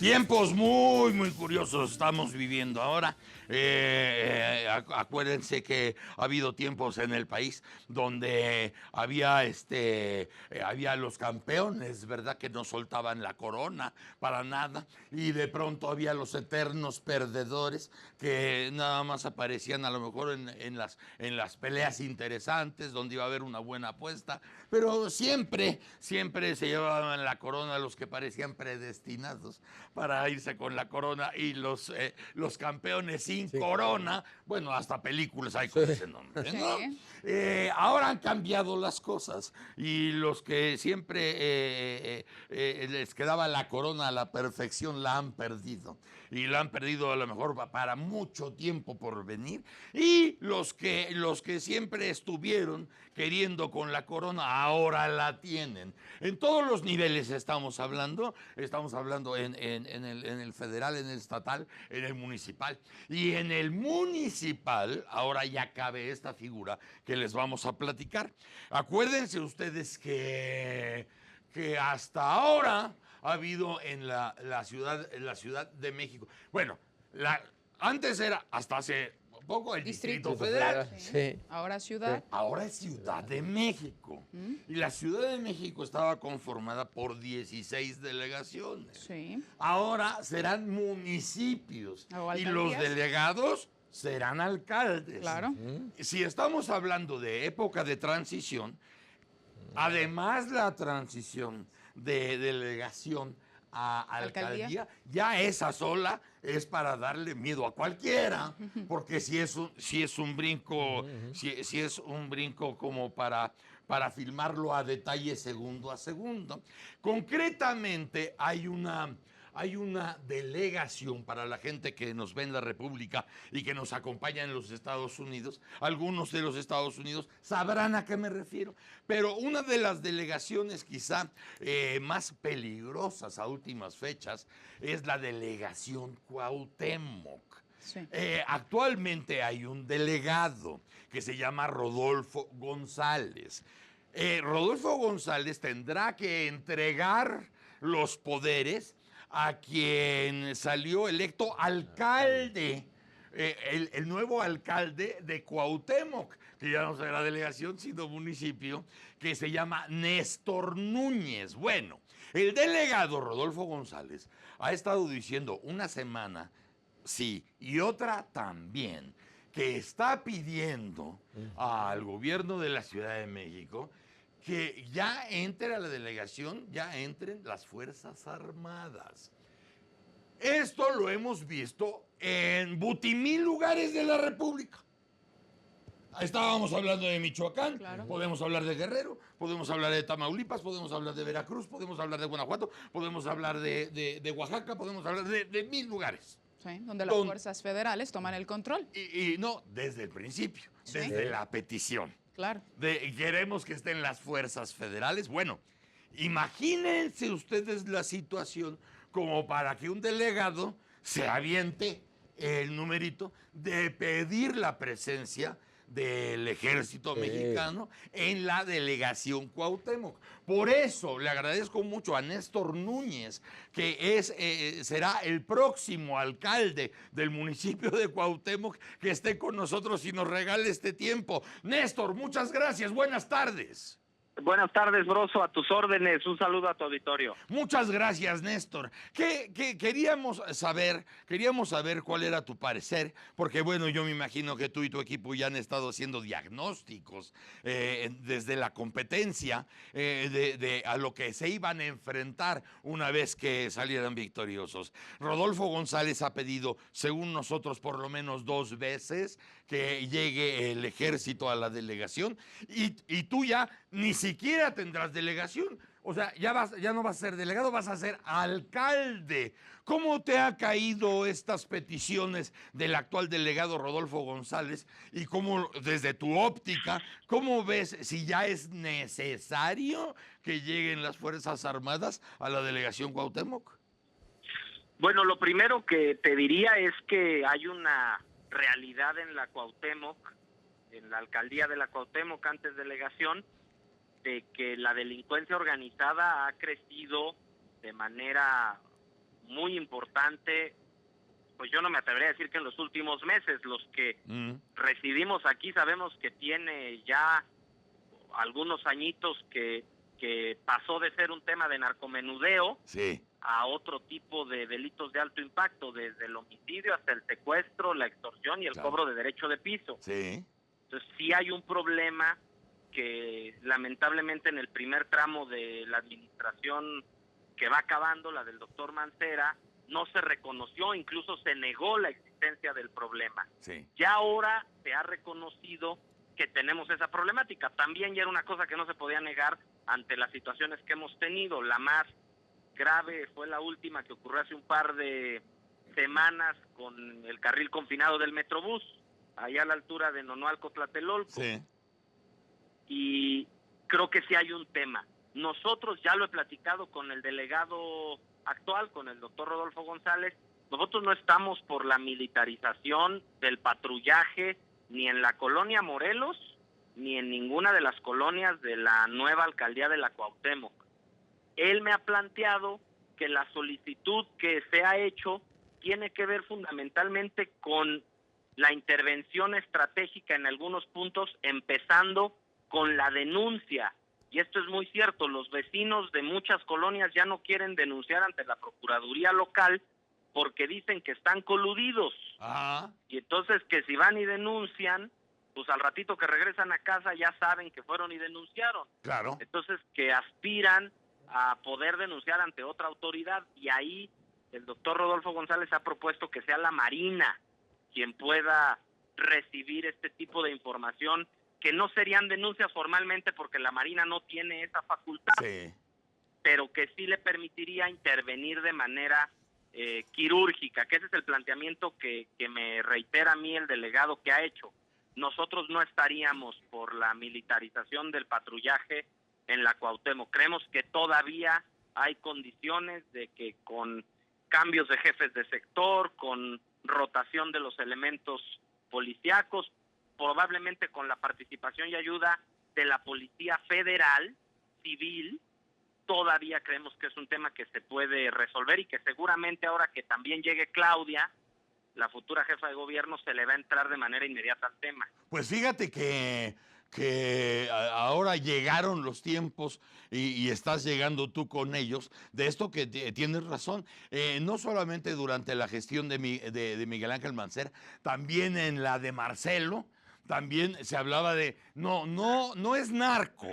Tiempos muy curiosos estamos viviendo ahora. Acuérdense que ha habido tiempos en el país donde había los campeones, ¿verdad? Que no soltaban la corona para nada, y de pronto había los eternos perdedores que nada más aparecían a lo mejor en las peleas interesantes donde iba a haber una buena apuesta, pero siempre se llevaban la corona los que parecían predestinados para irse con la corona, y los campeones sin corona, bueno, hasta películas hay con ese nombre, ¿no? Ahora han cambiado las cosas, y los que siempre les quedaba la corona a la perfección la han perdido, y la han perdido a lo mejor para mucho tiempo por venir, y los que siempre estuvieron queriendo con la corona ahora la tienen. En todos los niveles estamos hablando en el federal, en el estatal, en el municipal. Y en el municipal ahora ya cabe esta figura que les vamos a platicar. Acuérdense ustedes que hasta ahora ha habido en la Ciudad de México. Bueno, antes era hasta hace poco el Distrito Federal. Sí. Ahora ciudad. Sí. Ahora es Ciudad de México. Y la Ciudad de México estaba conformada por 16 delegaciones. Sí. Ahora serán municipios. Y los delegados serán alcaldes. Claro. Si estamos hablando de época de transición, además la transición de delegación a alcaldía, ya esa sola es para darle miedo a cualquiera, porque si es un brinco, si es un brinco como para filmarlo a detalle segundo a segundo. Concretamente hay una delegación para la gente que nos ve en la República y que nos acompaña en los Estados Unidos. Algunos de los Estados Unidos sabrán a qué me refiero, pero una de las delegaciones quizá más peligrosas a últimas fechas es la delegación Cuauhtémoc. Sí. Actualmente hay un delegado que se llama Rodolfo González. Rodolfo González tendrá que entregar los poderes a quien salió electo alcalde, el nuevo alcalde de Cuauhtémoc, que ya no será delegación, sino municipio, que se llama Néstor Núñez. Bueno, el delegado Rodolfo González ha estado diciendo una semana, sí, y otra también, que está pidiendo al gobierno de la Ciudad de México que ya entre a la delegación, ya entren las Fuerzas Armadas. Esto lo hemos visto en butimil lugares de la República. Estábamos hablando de Michoacán, claro. Podemos hablar de Guerrero, podemos hablar de Tamaulipas, podemos hablar de Veracruz, podemos hablar de Guanajuato, podemos hablar de Oaxaca, podemos hablar de 1000 lugares. Sí, donde las fuerzas federales toman el control. Y no, desde el principio, sí. Desde la petición. Claro. Queremos que estén las fuerzas federales. Bueno, imagínense ustedes la situación como para que un delegado se aviente el numerito de pedir la presencia del ejército mexicano en la delegación Cuauhtémoc. Por eso le agradezco mucho a Néstor Núñez, que será el próximo alcalde del municipio de Cuauhtémoc, que esté con nosotros y nos regale este tiempo. Néstor, muchas gracias. Buenas tardes. Buenas tardes, Broso, a tus órdenes. Un saludo a tu auditorio. Muchas gracias, Néstor. Queríamos saber cuál era tu parecer, porque bueno, yo me imagino que tú y tu equipo ya han estado haciendo diagnósticos desde la competencia a lo que se iban a enfrentar una vez que salieran victoriosos. Rodolfo González ha pedido, según nosotros, por lo menos 2 veces que llegue el ejército a la delegación, y tú ya ni siquiera tendrás delegación. O sea, ya no vas a ser delegado, vas a ser alcalde. ¿Cómo te ha caído estas peticiones del actual delegado Rodolfo González? Y cómo, desde tu óptica, ¿cómo ves si ya es necesario que lleguen las Fuerzas Armadas a la delegación Cuauhtémoc? Bueno, lo primero que te diría es que hay una realidad en la Cuauhtémoc, en la alcaldía de la Cuauhtémoc, antes delegación, de que la delincuencia organizada ha crecido de manera muy importante, pues yo no me atrevería a decir que en los últimos meses. Los que residimos aquí sabemos que tiene ya algunos añitos que pasó de ser un tema de narcomenudeo a otro tipo de delitos de alto impacto, desde el homicidio hasta el secuestro, la extorsión y el cobro de derecho de piso. Entonces sí hay un problema que lamentablemente en el primer tramo de la administración que va acabando, la del doctor Mancera, no se reconoció, incluso se negó la existencia del problema. Ya ahora se ha reconocido que tenemos esa problemática. También ya era una cosa que no se podía negar ante las situaciones que hemos tenido. La más grave fue la última que ocurrió hace un par de semanas con el carril confinado del Metrobús, allá a la altura de Nonualco, Tlatelolco. Y creo que sí hay un tema. Nosotros, ya lo he platicado con el delegado actual, con el doctor Rodolfo González, nosotros no estamos por la militarización del patrullaje ni en la colonia Morelos, ni en ninguna de las colonias de la nueva alcaldía de la Cuauhtémoc. Él me ha planteado que la solicitud que se ha hecho tiene que ver fundamentalmente con la intervención estratégica en algunos puntos, empezando con la denuncia. Y esto es muy cierto, los vecinos de muchas colonias ya no quieren denunciar ante la Procuraduría local porque dicen que están coludidos. Y entonces que si van y denuncian, pues al ratito que regresan a casa ya saben que fueron y denunciaron. Entonces que aspiran a poder denunciar ante otra autoridad, y ahí el doctor Rodolfo González ha propuesto que sea la Marina quien pueda recibir este tipo de información, que no serían denuncias formalmente porque la Marina no tiene esa facultad, pero que sí le permitiría intervenir de manera quirúrgica, que ese es el planteamiento que me reitera a mí el delegado que ha hecho. Nosotros no estaríamos por la militarización del patrullaje en la Cuauhtémoc. Creemos que todavía hay condiciones de que con cambios de jefes de sector, con rotación de los elementos policíacos, probablemente con la participación y ayuda de la Policía Federal, civil, todavía creemos que es un tema que se puede resolver y que seguramente ahora que también llegue Claudia, la futura jefa de gobierno, se le va a entrar de manera inmediata al tema. Pues fíjate que ahora llegaron los tiempos y estás llegando tú con ellos, de esto que tienes razón, no solamente durante la gestión de Miguel Ángel Mancera, también en la de Marcelo. También se hablaba de, no es narco,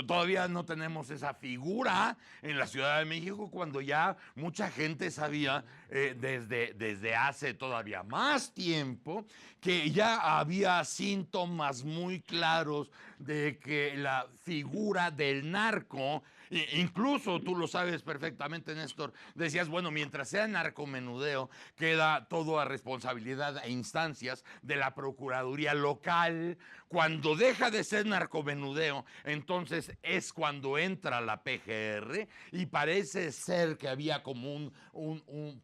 todavía no tenemos esa figura en la Ciudad de México, cuando ya mucha gente sabía desde hace todavía más tiempo que ya había síntomas muy claros de que la figura del narco, incluso tú lo sabes perfectamente, Néstor, decías, bueno, mientras sea narcomenudeo, queda todo a responsabilidad e instancias de la Procuraduría local. Cuando deja de ser narcomenudeo, entonces es cuando entra la PGR, y parece ser que había como un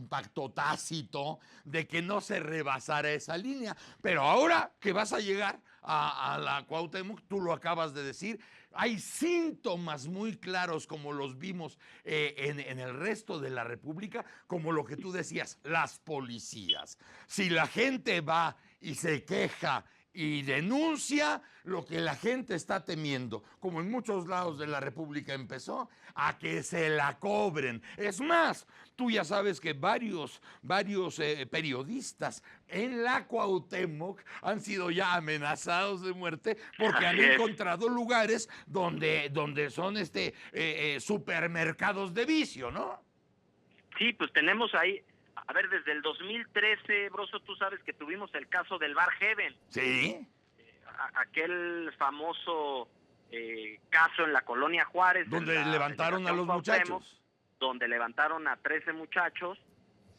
pacto tácito de que no se rebasara esa línea. Pero ahora que vas a llegar a la Cuauhtémoc, tú lo acabas de decir, hay síntomas muy claros, como los vimos en el resto de la República, como lo que tú decías, las policías. Si la gente va y se queja y denuncia, lo que la gente está temiendo, como en muchos lados de la República empezó, a que se la cobren. Es más, tú ya sabes que varios periodistas en la Cuauhtémoc han sido ya amenazados de muerte porque han encontrado lugares donde son supermercados de vicio, ¿no? Sí, pues tenemos ahí, a ver, desde el 2013, Broso, tú sabes que tuvimos el caso del Bar Heaven. Sí. Aquel famoso caso en la colonia Juárez. Donde levantaron a los muchachos. Donde levantaron a 13 muchachos,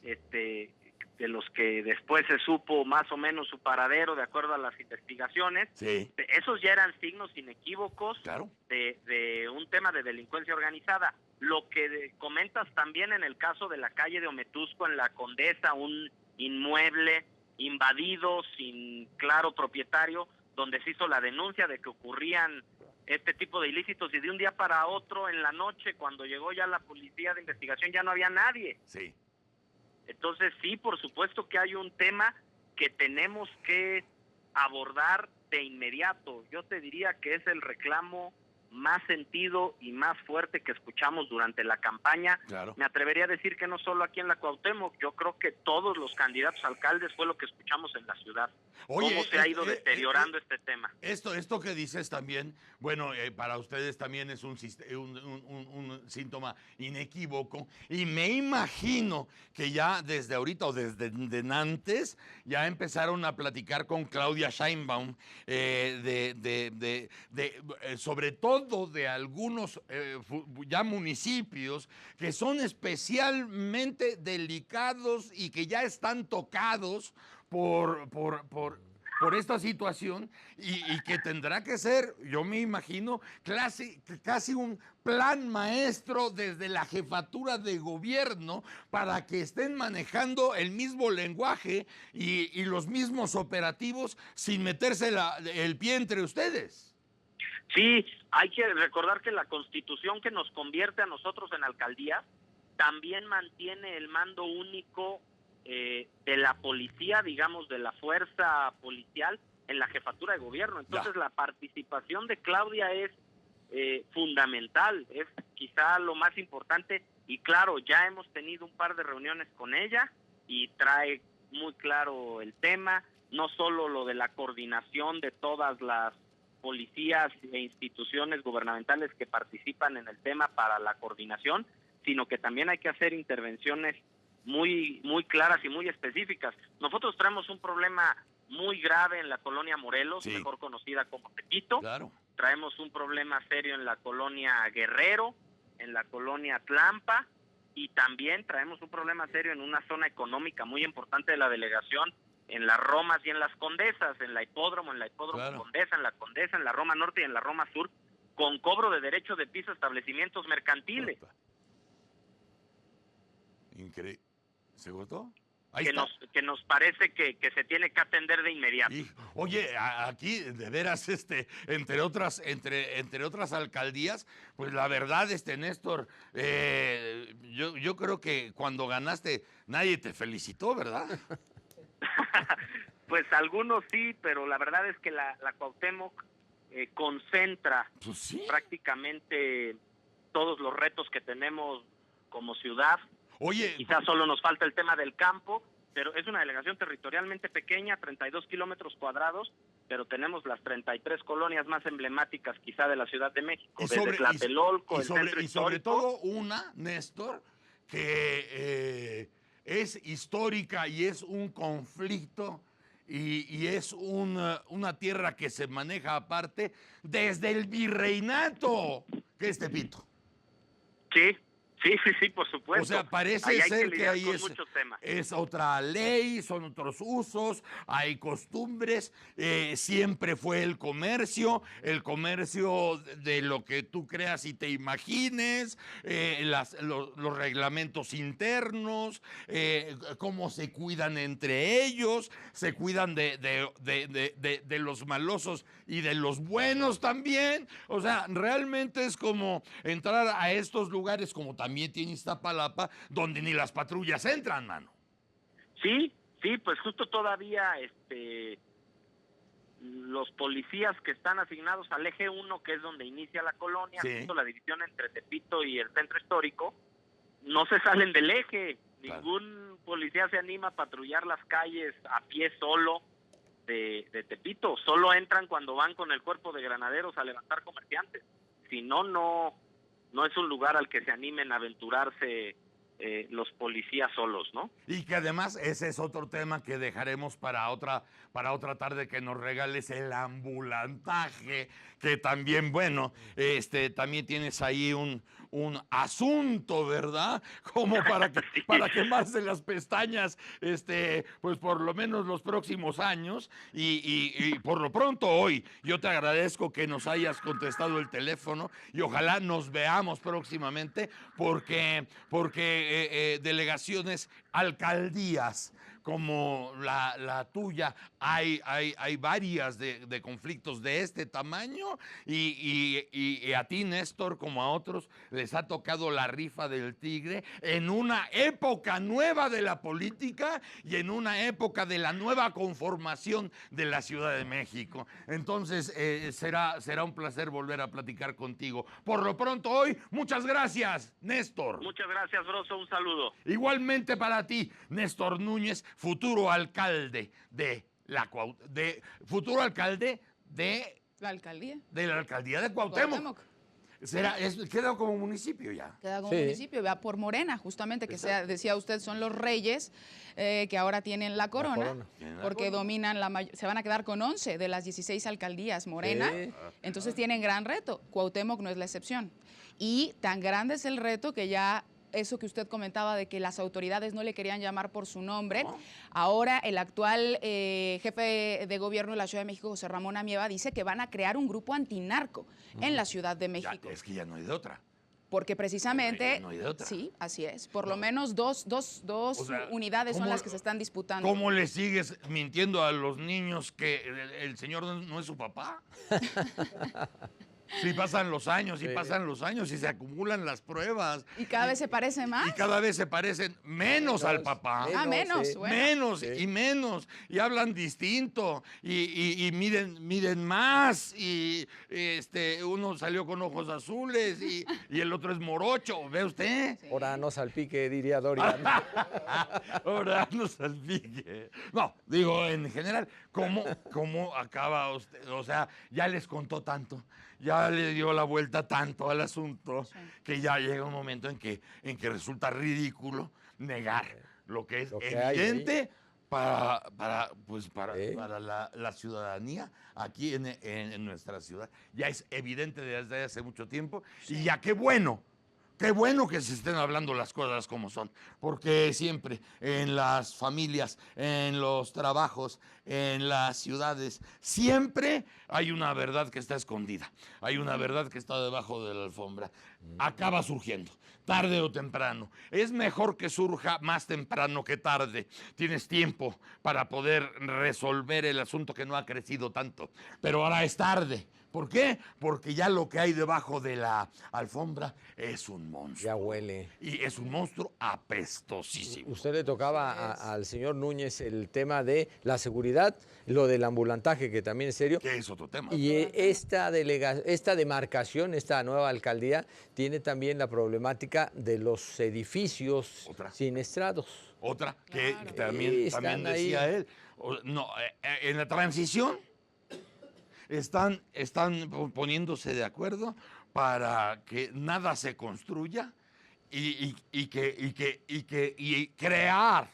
de los que después se supo más o menos su paradero de acuerdo a las investigaciones. Sí. Esos ya eran signos inequívocos de un tema de delincuencia organizada. Lo que comentas también en el caso de la calle de Ometusco en la Condesa, un inmueble invadido sin claro propietario, donde se hizo la denuncia de que ocurrían este tipo de ilícitos, y de un día para otro, en la noche, cuando llegó ya la policía de investigación, ya no había nadie. Sí. Entonces sí, por supuesto que hay un tema que tenemos que abordar de inmediato. Yo te diría que es el reclamo más sentido y más fuerte que escuchamos durante la campaña. Claro. Me atrevería a decir que no solo aquí en la Cuauhtémoc, yo creo que todos los candidatos a alcaldes fue lo que escuchamos en la ciudad. Oye, cómo se ha ido deteriorando este tema. Esto que dices también, bueno, para ustedes también es un síntoma inequívoco, y me imagino que ya desde ahorita o desde antes ya empezaron a platicar con Claudia Sheinbaum sobre todo de algunos ya municipios que son especialmente delicados y que ya están tocados por esta situación y que tendrá que ser, yo me imagino, casi un plan maestro desde la jefatura de gobierno para que estén manejando el mismo lenguaje y los mismos operativos sin meterse el pie entre ustedes. Sí, hay que recordar que la Constitución que nos convierte a nosotros en alcaldías también mantiene el mando único de la policía, digamos, de la fuerza policial en la jefatura de gobierno. Entonces la participación de Claudia es fundamental, es quizá lo más importante, y claro, ya hemos tenido un par de reuniones con ella y trae muy claro el tema, no solo lo de la coordinación de todas las policías e instituciones gubernamentales que participan en el tema para la coordinación, sino que también hay que hacer intervenciones muy claras y muy específicas. Nosotros traemos un problema muy grave en la colonia Morelos, sí, mejor conocida como Tepito. Claro. Traemos un problema serio en la colonia Guerrero, en la colonia Tlampa, y también traemos un problema serio en una zona económica muy importante de la delegación, en las Romas y en las Condesas, en la Hipódromo claro, Condesa, en la Roma Norte y en la Roma Sur, con cobro de derecho de piso a establecimientos mercantiles. Increíble. ¿Se gustó? Que nos parece que se tiene que atender de inmediato. Oye, aquí de veras, entre otras alcaldías, pues la verdad, Néstor, yo creo que cuando ganaste nadie te felicitó, ¿verdad? Pues algunos sí, pero la verdad es que la Cuauhtémoc concentra prácticamente todos los retos que tenemos como ciudad. Oye, quizás solo nos falta el tema del campo, pero es una delegación territorialmente pequeña, 32 kilómetros cuadrados, pero tenemos las 33 colonias más emblemáticas quizá de la Ciudad de México, desde Tlatelolco, el centro histórico. Y sobre todo una, Néstor, que es histórica y es un conflicto y es una tierra que se maneja aparte desde el virreinato, que es Tepito. Sí, por supuesto. O sea, parece ser que ahí es otra ley, son otros usos, hay costumbres, siempre fue el comercio de lo que tú creas y te imagines, los reglamentos internos, cómo se cuidan entre ellos, se cuidan de los malosos y de los buenos también. O sea, realmente es como entrar a estos lugares como también tiene Iztapalapa, donde ni las patrullas entran, mano. Sí, pues justo todavía los policías que están asignados al eje 1, que es donde inicia la colonia, justo la división entre Tepito y el centro histórico, no se salen del eje. Claro. Ningún policía se anima a patrullar las calles a pie solo de Tepito. Solo entran cuando van con el cuerpo de granaderos a levantar comerciantes. Si no, no es un lugar al que se animen a aventurarse los policías solos, ¿no? Y que además ese es otro tema que dejaremos para otra tarde, que nos regales el ambulantaje, que también, bueno, también tienes ahí un asunto, ¿verdad? Como para quemarse las pestañas, pues por lo menos los próximos años, y por lo pronto hoy yo te agradezco que nos hayas contestado el teléfono y ojalá nos veamos próximamente porque delegaciones, alcaldías como la tuya hay varias de conflictos de este tamaño y a ti, Néstor, como a otros, les ha tocado la rifa del tigre en una época nueva de la política y en una época de la nueva conformación de la Ciudad de México. Entonces, será un placer volver a platicar contigo. Por lo pronto hoy, muchas gracias, Néstor. Muchas gracias, Broso, un saludo. Igualmente para ti, Néstor Núñez, futuro alcalde futuro alcalde de la alcaldía. De la alcaldía de Cuauhtémoc. Queda como municipio ya. Queda como municipio, va por Morena, justamente, que decía usted, son los reyes que ahora tienen la corona, porque dominan se van a quedar con 11 de las 16 alcaldías Morena, entonces tienen gran reto. Cuauhtémoc no es la excepción. Y tan grande es el reto que ya eso que usted comentaba de que las autoridades no le querían llamar por su nombre. Ahora el actual jefe de gobierno de la Ciudad de México, José Ramón Amieva, dice que van a crear un grupo antinarco en la Ciudad de México. Es que ya no hay de otra. Porque precisamente, no hay de otra. Sí, así es. Por lo menos dos unidades son las que se están disputando. ¿Cómo le sigues mintiendo a los niños que el señor no es su papá? Sí, pasan los años y se acumulan las pruebas. ¿Y cada vez se parece más? Y cada vez se parecen menos al papá. Menos. Bueno. Menos y menos. Y hablan distinto. Y miden más. Y uno salió con ojos azules y el otro es morocho. ¿Ve usted? Ahora no salpique, diría Dorian. Ahora no salpique. No, digo, en general, ¿cómo acaba usted? O sea, ya les contó tanto. Ya le dio la vuelta tanto al asunto que ya llega un momento en que resulta ridículo negar lo que es evidente para la ciudadanía aquí en nuestra ciudad. Ya es evidente desde hace mucho tiempo y ya qué bueno que se estén hablando las cosas como son, porque siempre en las familias, en los trabajos, en las ciudades, siempre hay una verdad que está escondida, hay una verdad que está debajo de la alfombra. Acaba surgiendo, tarde o temprano. Es mejor que surja más temprano que tarde. Tienes tiempo para poder resolver el asunto que no ha crecido tanto, pero ahora es tarde. ¿Por qué? Porque ya lo que hay debajo de la alfombra es un monstruo. Ya huele. Y es un monstruo apestosísimo. Usted le tocaba al señor Núñez el tema de la seguridad, lo del ambulantaje, que también es serio. Que es otro tema. Y esta demarcación, esta nueva alcaldía, tiene también la problemática de los edificios siniestrados. Otra, que también decía él. No, en la transición están poniéndose de acuerdo para que nada se construya y crear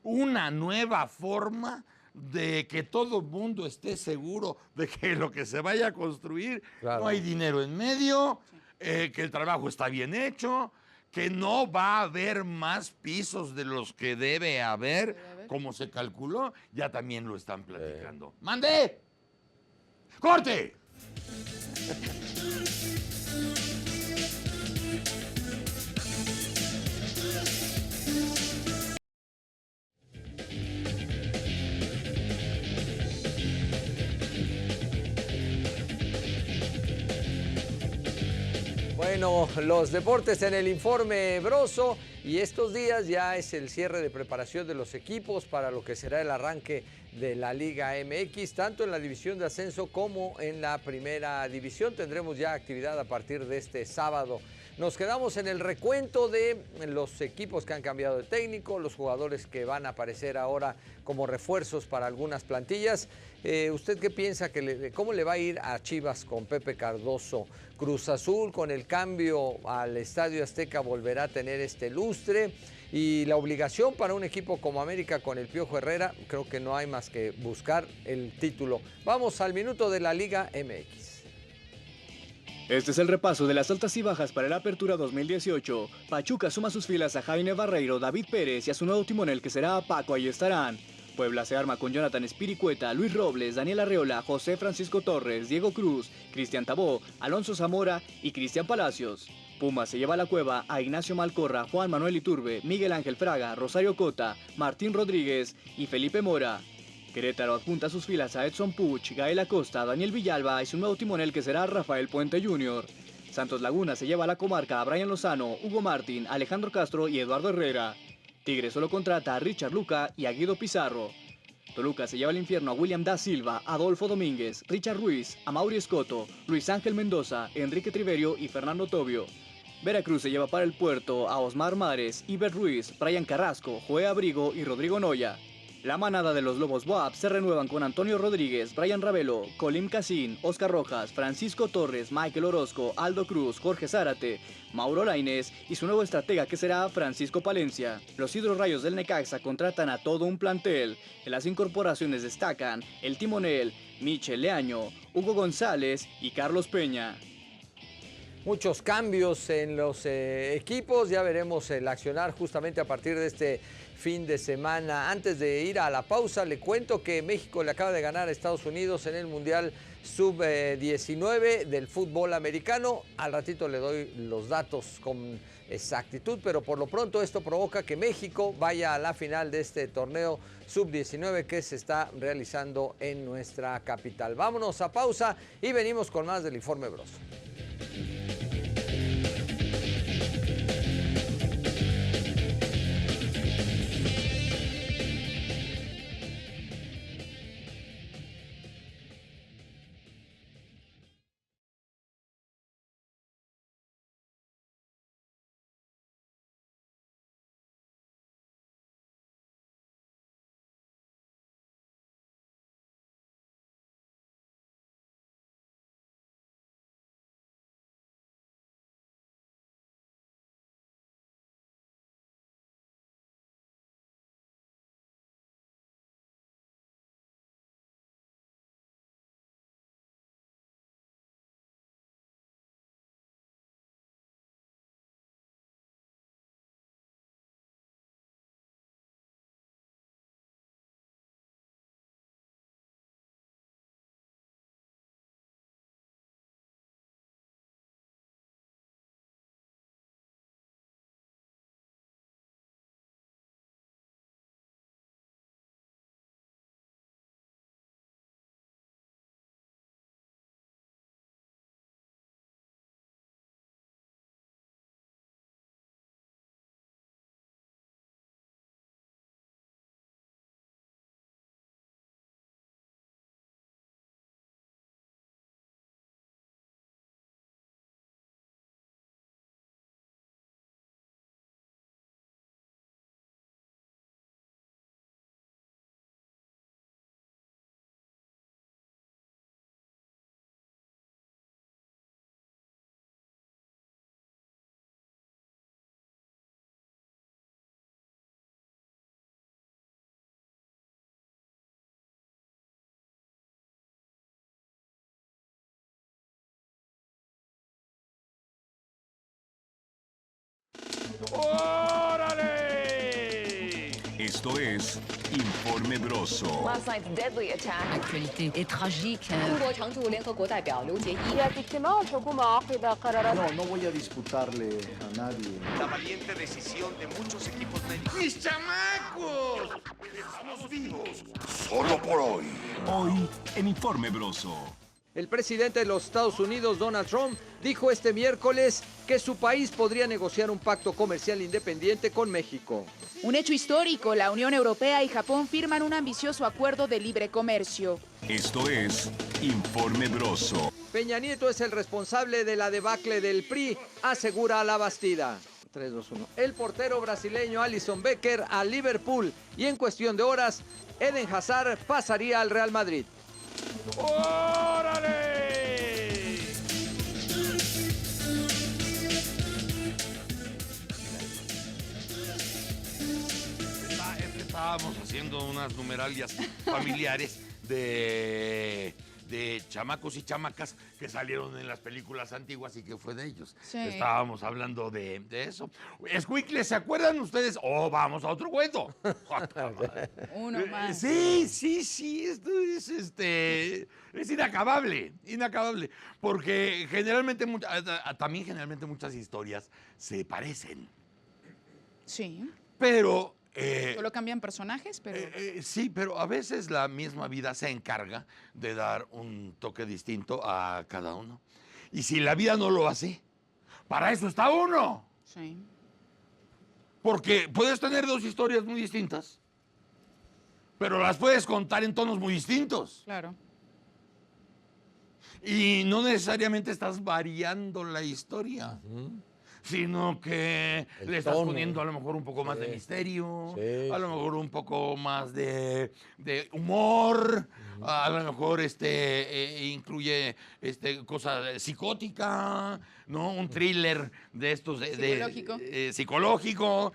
una nueva forma de que todo el mundo esté seguro de que lo que se vaya a construir no hay dinero en medio, que el trabajo está bien hecho, que no va a haber más pisos de los que debe haber, como se calculó. Ya también lo están platicando. ¡Mande! ¡Corte! Bueno, los deportes en el informe Broso, y estos días ya es el cierre de preparación de los equipos para lo que será el arranque de la Liga MX, tanto en la división de ascenso como en la primera división. Tendremos ya actividad a partir de este sábado. Nos quedamos en el recuento de los equipos que han cambiado de técnico, los jugadores que van a aparecer ahora como refuerzos para algunas plantillas. ¿Usted qué piensa? ¿Cómo le va a ir a Chivas con Pepe Cardoso? Cruz Azul, con el cambio al Estadio Azteca, volverá a tener este lustre. Y la obligación para un equipo como América con el Piojo Herrera, creo que no hay más que buscar el título. Vamos al minuto de la Liga MX. Este es el repaso de las altas y bajas para la Apertura 2018. Pachuca suma a sus filas a Jaime Barreiro, David Pérez y a su nuevo timonel que será Paco Ayestarán. Puebla se arma con Jonathan Espiricueta, Luis Robles, Daniel Arreola, José Francisco Torres, Diego Cruz, Cristian Tabó, Alonso Zamora y Cristian Palacios. Pumas se lleva a la cueva a Ignacio Malcorra, Juan Manuel Iturbe, Miguel Ángel Fraga, Rosario Cota, Martín Rodríguez y Felipe Mora. Querétaro adjunta a sus filas a Edson Puch, Gael Acosta, Daniel Villalba y su nuevo timonel que será Rafael Puente Jr. Santos Laguna se lleva a la comarca a Brian Lozano, Hugo Martín, Alejandro Castro y Eduardo Herrera. Tigre solo contrata a Richard Luca y a Guido Pizarro. Toluca se lleva al infierno a William da Silva, Adolfo Domínguez, Richard Ruiz, Amaury Escoto, Luis Ángel Mendoza, Enrique Triverio y Fernando Tobio. Veracruz se lleva para el puerto a Osmar Mares, Iber Ruiz, Brian Carrasco, Joé Abrigo y Rodrigo Noya. La manada de los Lobos BUAP se renuevan con Antonio Rodríguez, Brian Ravelo, Colín Casín, Oscar Rojas, Francisco Torres, Michael Orozco, Aldo Cruz, Jorge Zárate, Mauro Lainez y su nuevo estratega que será Francisco Palencia. Los Hidrorrayos del Necaxa contratan a todo un plantel. En las incorporaciones destacan el timonel, Michel Leaño, Hugo González y Carlos Peña. Muchos cambios en los equipos, ya veremos el accionar justamente a partir de este fin de semana. Antes de ir a la pausa, le cuento que México le acaba de ganar a Estados Unidos en el Mundial Sub-19 del fútbol americano. Al ratito le doy los datos con exactitud, pero por lo pronto esto provoca que México vaya a la final de este torneo Sub-19 que se está realizando en nuestra capital. Vámonos a pausa y venimos con más del Informe Broso. ¡Órale! Esto es Informe Broso. Last night's deadly attack. Actualité est tragique. 中国常驻联合国代表刘结一。No voy a disputarle a nadie. La valiente decisión de muchos equipos médicos. ¡Mis chamacos! ¡Estamos vivos! Solo por hoy. Hoy en Informe Broso. El presidente de los Estados Unidos, Donald Trump, dijo este miércoles que su país podría negociar un pacto comercial independiente con México. Un hecho histórico, la Unión Europea y Japón firman un ambicioso acuerdo de libre comercio. Esto es Informe Broso. Peña Nieto es el responsable de la debacle del PRI, asegura La Bastida. 3, 2, 1. El portero brasileño Alisson Becker al Liverpool y en cuestión de horas, Eden Hazard pasaría al Real Madrid. ¡Órale! Estábamos haciendo unas numeralias familiares de chamacos y chamacas que salieron en las películas antiguas y que fue de ellos. Sí. Estábamos hablando de eso. Escuincles, ¿se acuerdan ustedes? Oh, vamos a otro cuento. Uno más. Sí. Esto es Es inacabable, porque generalmente, también generalmente muchas historias se parecen. Sí. Pero... Solo cambian personajes, pero... sí, pero a veces la misma vida se encarga de dar un toque distinto a cada uno. Y si la vida no lo hace, para eso está uno. Sí. Porque puedes tener dos historias muy distintas, pero las puedes contar en tonos muy distintos. Claro. Y no necesariamente estás variando la historia, sino que le estás poniendo a lo mejor un poco más de misterio, a lo mejor un poco más de humor, a lo mejor incluye cosa psicótica, ¿no? Un thriller de estos psicológico,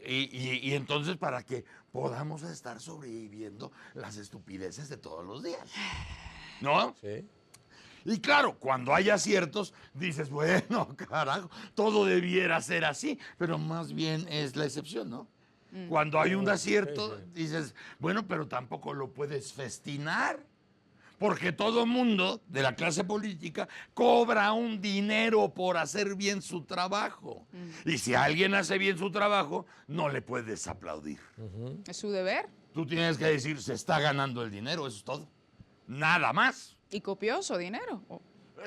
y entonces para que podamos estar sobreviviendo las estupideces de todos los días, ¿no? Sí. Y claro, cuando hay aciertos, dices, bueno, carajo, todo debiera ser así, pero más bien es la excepción, ¿no? Cuando hay un acierto, dices, bueno, pero tampoco lo puedes festinar, porque todo mundo de la clase política cobra un dinero por hacer bien su trabajo. Y si alguien hace bien su trabajo, no le puedes aplaudir. Es su deber. Tú tienes que decir, se está ganando el dinero, eso es todo. Nada más. Y copioso dinero.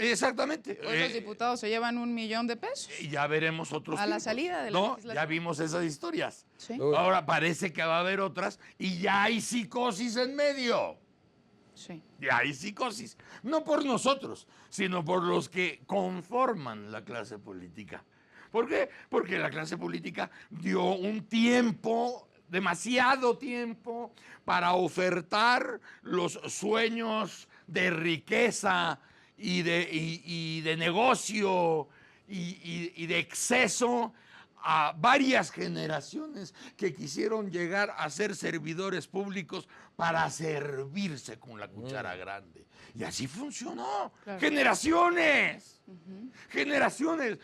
Exactamente. Hoy los diputados se llevan $1 millón de pesos. Y ya veremos otros. A la salida de la legislatura. Ya vimos esas historias. Sí. Ahora parece que va a haber otras y ya hay psicosis en medio. Sí. Ya hay psicosis. No por nosotros, sino por los que conforman la clase política. ¿Por qué? Porque la clase política dio un tiempo, demasiado tiempo, para ofertar los sueños de riqueza y de negocio y de exceso a varias generaciones que quisieron llegar a ser servidores públicos para servirse con la cuchara grande. Y así funcionó. Claro. ¡Generaciones! Generaciones.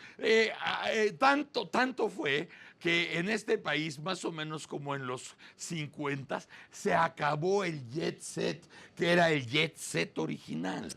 Tanto fue que en este país, más o menos como en los 50, se acabó el jet set, que era el jet set original.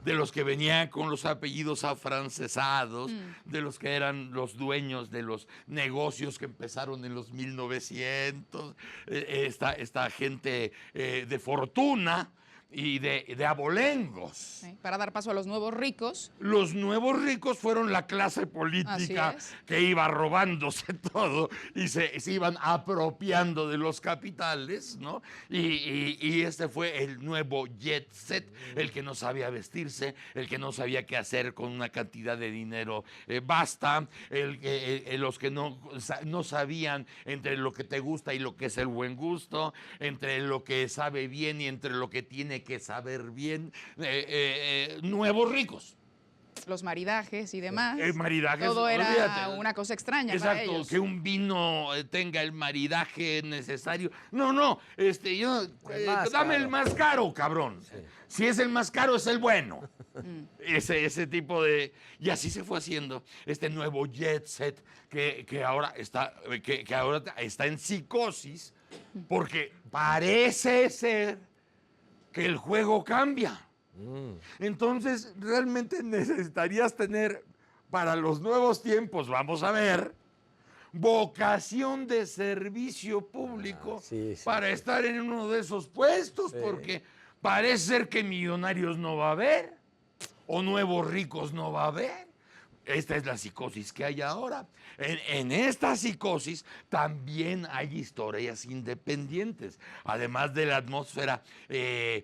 De los que venían con los apellidos afrancesados, de los que eran los dueños de los negocios que empezaron en los 1900, esta gente de fortuna y de abolengos. Sí, para dar paso a los nuevos ricos. Los nuevos ricos fueron la clase política que iba robándose todo y se iban apropiando de los capitales, ¿no? Y este fue el nuevo jet set, el que no sabía vestirse, el que no sabía qué hacer con una cantidad de dinero basta, los que no sabían entre lo que te gusta y lo que es el buen gusto, entre lo que sabe bien y entre lo que tiene que saber bien, nuevos ricos. Los maridajes y demás. Maridajes, todo era una cosa extraña. Exacto, para ellos. Que un vino tenga el maridaje necesario. No, dame el más caro, cabrón. Sí. Si es el más caro, es el bueno. Ese tipo de... Y así se fue haciendo este nuevo jet set que ahora está en psicosis, porque parece ser que el juego cambia. Entonces, realmente necesitarías tener, para los nuevos tiempos, vamos a ver, vocación de servicio público para estar en uno de esos puestos, porque parece ser que millonarios no va a haber, o nuevos ricos no va a haber. Esta es la psicosis que hay ahora. En esta psicosis también hay historias independientes, además de la atmósfera de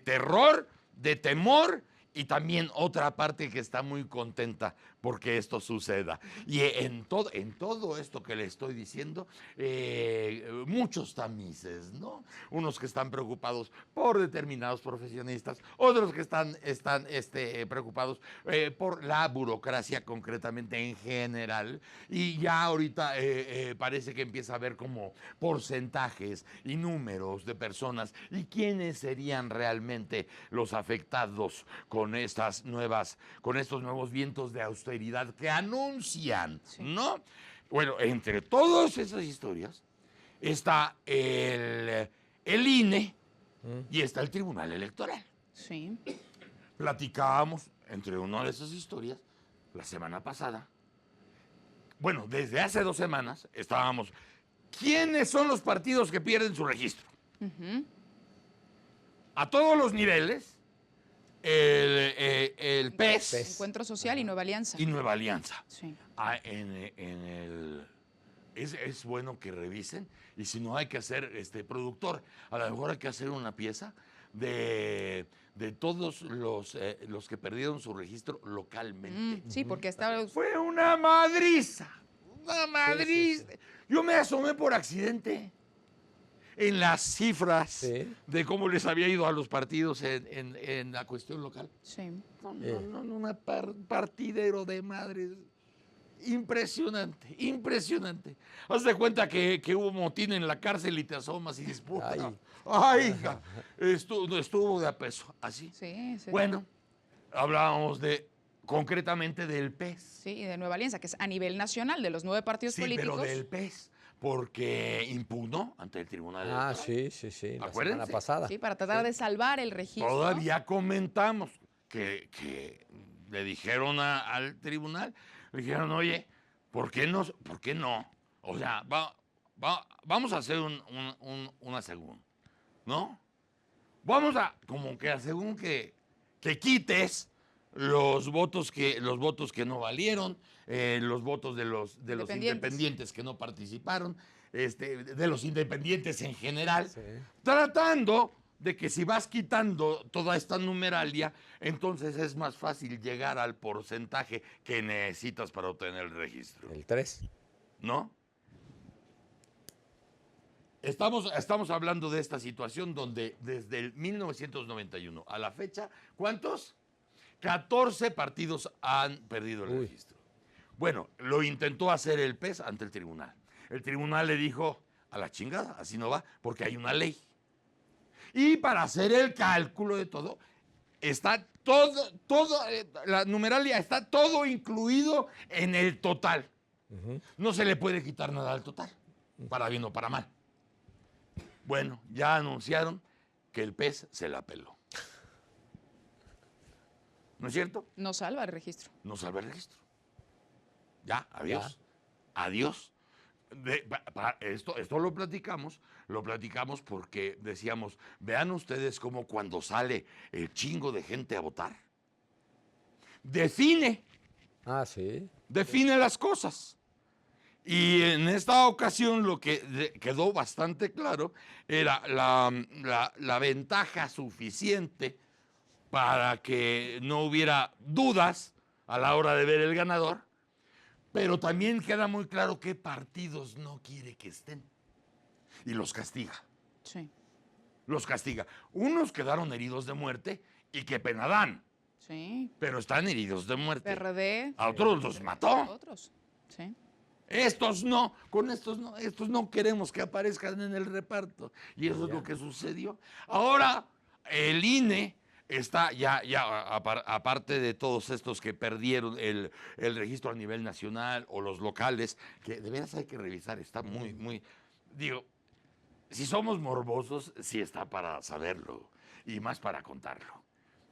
terror, de temor, y también otra parte que está muy contenta porque esto suceda. Y en todo esto que le estoy diciendo, muchos tamices, ¿no? Unos que están preocupados por determinados profesionistas, otros que están preocupados por la burocracia concretamente en general, y ya ahorita parece que empieza a haber como porcentajes y números de personas y quiénes serían realmente los afectados con estos nuevos vientos de austeridad que anuncian, ¿no? Bueno, entre todas esas historias está el INE, y está el Tribunal Electoral. Sí. Platicábamos entre una de esas historias la semana pasada. Bueno, desde hace 2 semanas estábamos. ¿Quiénes son los partidos que pierden su registro? A todos los niveles, el PES. Encuentro Social y Nueva Alianza. Y Nueva Alianza. Sí. Es bueno que revisen, y si no hay que hacer, productor, a lo mejor hay que hacer una pieza de todos los que perdieron su registro localmente. Sí, porque estaba... Fue una madriza. Una madriza. Sí. Yo me asomé por accidente en las cifras de cómo les había ido a los partidos en la cuestión local. Sí. Un partidero de madres. Impresionante, impresionante. Haz de cuenta que hubo motín en la cárcel y te asomas y disputas. Ay, hija, estuvo de a peso, así. Sí. Bueno, hablábamos concretamente del PES. Sí, y de Nueva Alianza, que es a nivel nacional, de los 9 partidos políticos. Sí, pero del PES, porque impugnó ante el Tribunal Electoral. Sí, la semana pasada. Sí, para tratar de salvar el registro. Todavía comentamos que le dijeron al tribunal, le dijeron, oye, ¿por qué no? O sea, vamos a hacer una segunda, ¿no? Vamos a, como que según que quites los votos que no valieron, los votos de los independientes que no participaron, de los independientes en general, tratando de que si vas quitando toda esta numeralia, entonces es más fácil llegar al porcentaje que necesitas para obtener el registro. El 3. ¿No? Estamos hablando de esta situación donde desde el 1991 a la fecha, ¿cuántos? 14 partidos han perdido el registro. Bueno, lo intentó hacer el PES ante el tribunal. El tribunal le dijo, a la chingada, así no va, porque hay una ley. Y para hacer el cálculo de todo, está la numeralia está todo incluido en el total. No se le puede quitar nada al total, para bien o para mal. Bueno, ya anunciaron que el PES se la peló. ¿No es cierto? No salva el registro. No salva el registro. Ya, adiós. Adiós. Esto lo platicamos porque decíamos, vean ustedes cómo cuando sale el chingo de gente a votar, define las cosas. Y en esta ocasión lo que quedó bastante claro era la ventaja suficiente para que no hubiera dudas a la hora de ver el ganador. Pero también queda muy claro qué partidos no quiere que estén. Y los castiga. Sí. Los castiga. Unos quedaron heridos de muerte y qué pena dan. Sí. Pero están heridos de muerte. PRD. A otros los mató. Otros. Sí. Estos no, estos no queremos que aparezcan en el reparto. Y eso es lo que sucedió. Ahora, el INE está ya aparte de todos estos que perdieron el registro a nivel nacional o los locales, que de veras hay que revisar, está muy, digo, si somos morbosos, sí está para saberlo y más para contarlo,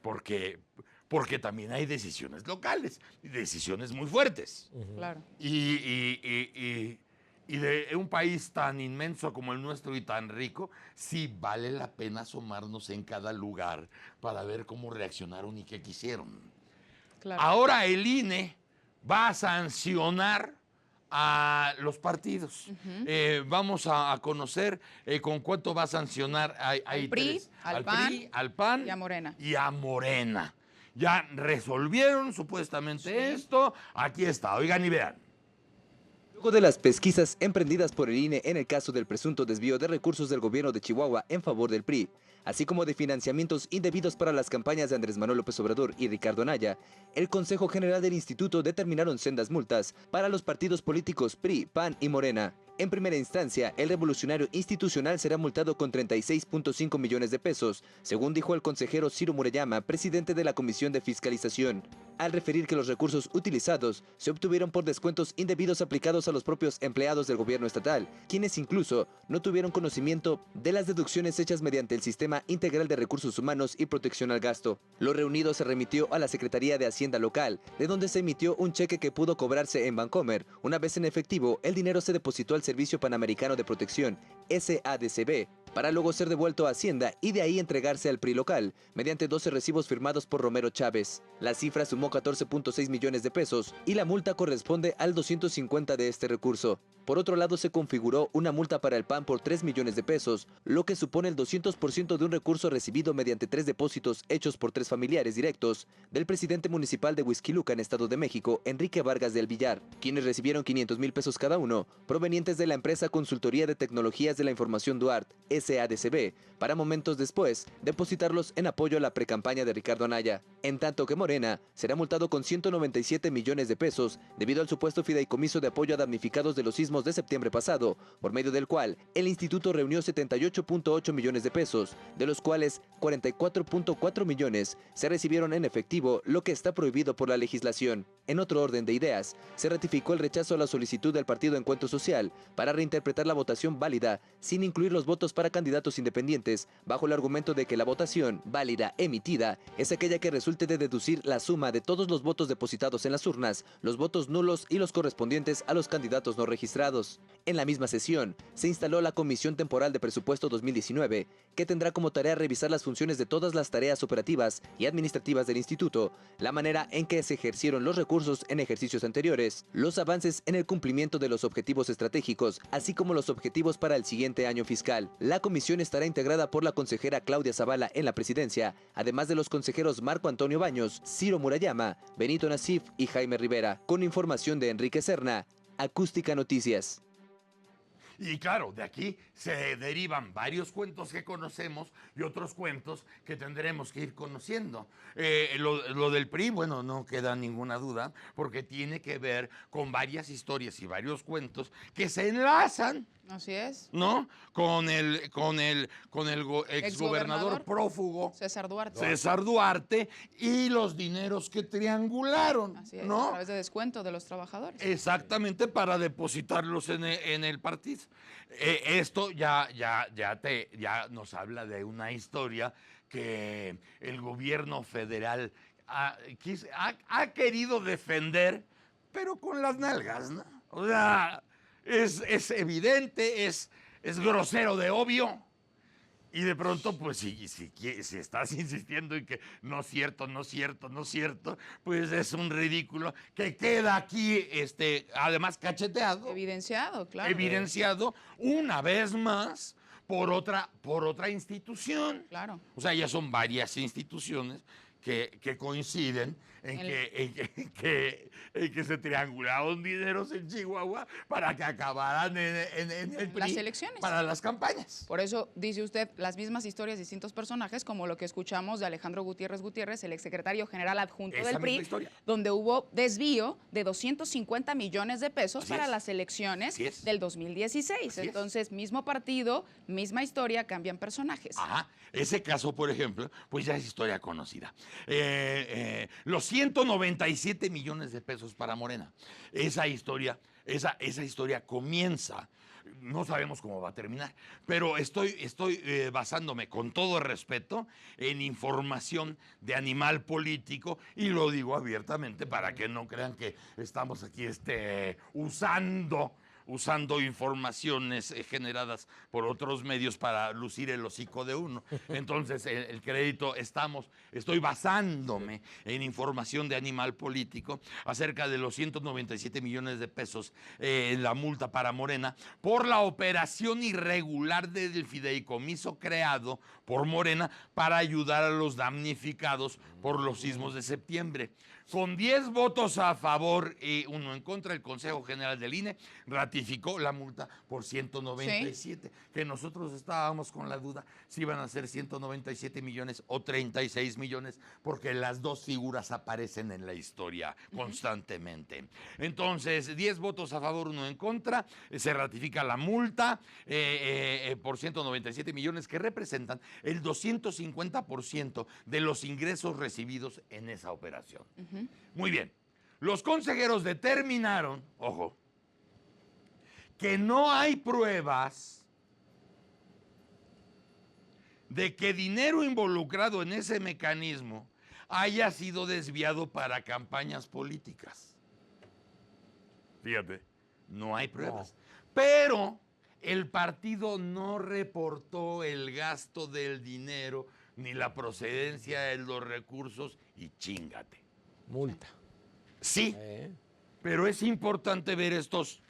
porque también hay decisiones locales, decisiones muy fuertes. Claro. Y de un país tan inmenso como el nuestro y tan rico, sí vale la pena asomarnos en cada lugar para ver cómo reaccionaron y qué quisieron. Claro. Ahora el INE va a sancionar a los partidos. Vamos a conocer con cuánto va a sancionar. Hay PRI, tres. al PAN y a Morena. Y a Morena. Ya resolvieron supuestamente esto. Aquí está, oigan y vean. Luego de las pesquisas emprendidas por el INE en el caso del presunto desvío de recursos del gobierno de Chihuahua en favor del PRI, así como de financiamientos indebidos para las campañas de Andrés Manuel López Obrador y Ricardo Anaya, el Consejo General del Instituto determinaron sendas multas para los partidos políticos PRI, PAN y Morena. En primera instancia, el revolucionario institucional será multado con 36.5 millones de pesos, según dijo el consejero Ciro Murayama, presidente de la Comisión de Fiscalización, al referir que los recursos utilizados se obtuvieron por descuentos indebidos aplicados a los propios empleados del gobierno estatal, quienes incluso no tuvieron conocimiento de las deducciones hechas mediante el Sistema Integral de Recursos Humanos y Protección al Gasto. Lo reunido se remitió a la Secretaría de Hacienda local, de donde se emitió un cheque que pudo cobrarse en Bancomer. Una vez en efectivo, el dinero se depositó al Servicio Panamericano de Protección, SADCB, para luego ser devuelto a Hacienda y de ahí entregarse al PRI local, mediante 12 recibos firmados por Romero Chávez. La cifra sumó 14.6 millones de pesos y la multa corresponde al 250 de este recurso. Por otro lado, se configuró una multa para el PAN por 3 millones de pesos, lo que supone el 200% de un recurso recibido mediante 3 depósitos hechos por 3 familiares directos del presidente municipal de Huixquilucan, Estado de México, Enrique Vargas del Villar, quienes recibieron 500,000 pesos cada uno, provenientes de la empresa Consultoría de Tecnologías de la Información Duart, SADCB, para momentos después depositarlos en apoyo a la precampaña de Ricardo Anaya. En tanto que Morena será multado con 197 millones de pesos debido al supuesto fideicomiso de apoyo a damnificados de los sismos de septiembre pasado, por medio del cual el instituto reunió 78.8 millones de pesos, de los cuales 44.4 millones se recibieron en efectivo, lo que está prohibido por la legislación. En otro orden de ideas, se ratificó el rechazo a la solicitud del Partido Encuentro Social para reinterpretar la votación válida sin incluir los votos para candidatos independientes, bajo el argumento de que la votación válida emitida es aquella que resulte de deducir la suma de todos los votos depositados en las urnas, los votos nulos y los correspondientes a los candidatos no registrados. En la misma sesión, se instaló la Comisión Temporal de Presupuesto 2019, que tendrá como tarea revisar las funciones de todas las tareas operativas y administrativas del instituto, la manera en que se ejercieron los recursos en ejercicios anteriores, los avances en el cumplimiento de los objetivos estratégicos, así como los objetivos para el siguiente año fiscal. La comisión estará integrada por la consejera Claudia Zavala en la presidencia, además de los consejeros Marco Antonio Baños, Ciro Murayama, Benito Nasif y Jaime Rivera. Con información de Enrique Serna, Acústica Noticias. Y claro, de aquí se derivan varios cuentos que conocemos y otros cuentos que tendremos que ir conociendo. Lo del PRI, bueno, no queda ninguna duda, porque tiene que ver con varias historias y varios cuentos que se enlazan. Así es. ¿No? Con el exgobernador prófugo César Duarte. César Duarte y los dineros que triangularon. Así es, ¿no? a través de descuento de los trabajadores. Exactamente, para depositarlos en el partido. Esto ya nos habla de una historia que el gobierno federal ha querido defender, pero con las nalgas, ¿no? O sea, es evidente, es grosero de obvio. Y de pronto, pues si estás insistiendo en que no es cierto, pues es un ridículo que queda aquí, además cacheteado. Evidenciado, claro. Evidenciado una vez más por otra institución. Claro. O sea, ya son varias instituciones que coinciden en que se triangularon dineros en Chihuahua para que acabaran en el PRI, las elecciones. Para las campañas. Por eso dice usted las mismas historias, distintos personajes, como lo que escuchamos de Alejandro Gutiérrez, el exsecretario general adjunto del PRI, donde hubo desvío de 250 millones de pesos para las elecciones del 2016. Entonces, mismo partido, misma historia, cambian personajes. Ajá. Ese caso, por ejemplo, pues ya es historia conocida. Los 197 millones de pesos para Morena. Esa historia comienza. No sabemos cómo va a terminar, pero estoy basándome con todo respeto en información de Animal Político, y lo digo abiertamente para que no crean que estamos aquí usando informaciones generadas por otros medios para lucir el hocico de uno. Entonces, el crédito, estoy basándome en información de Animal Político acerca de los 197 millones de pesos en la multa para Morena por la operación irregular del fideicomiso creado por Morena para ayudar a los damnificados por los sismos de septiembre. Con 10 votos a favor y 1 en contra, el Consejo General del INE ratificó la multa por 197, que nosotros estábamos con la duda si iban a ser 197 millones o 36 millones, porque las dos figuras aparecen en la historia constantemente. Entonces, 10 votos a favor, 1 en contra, se ratifica la multa por 197 millones, que representan el 250% de los ingresos recibidos en esa operación. Muy bien. Los consejeros determinaron, ojo, que no hay pruebas de que dinero involucrado en ese mecanismo haya sido desviado para campañas políticas. Fíjate, no hay pruebas. Pero el partido no reportó el gasto del dinero ni la procedencia de los recursos y chíngate. Multa. Sí, pero es importante ver estos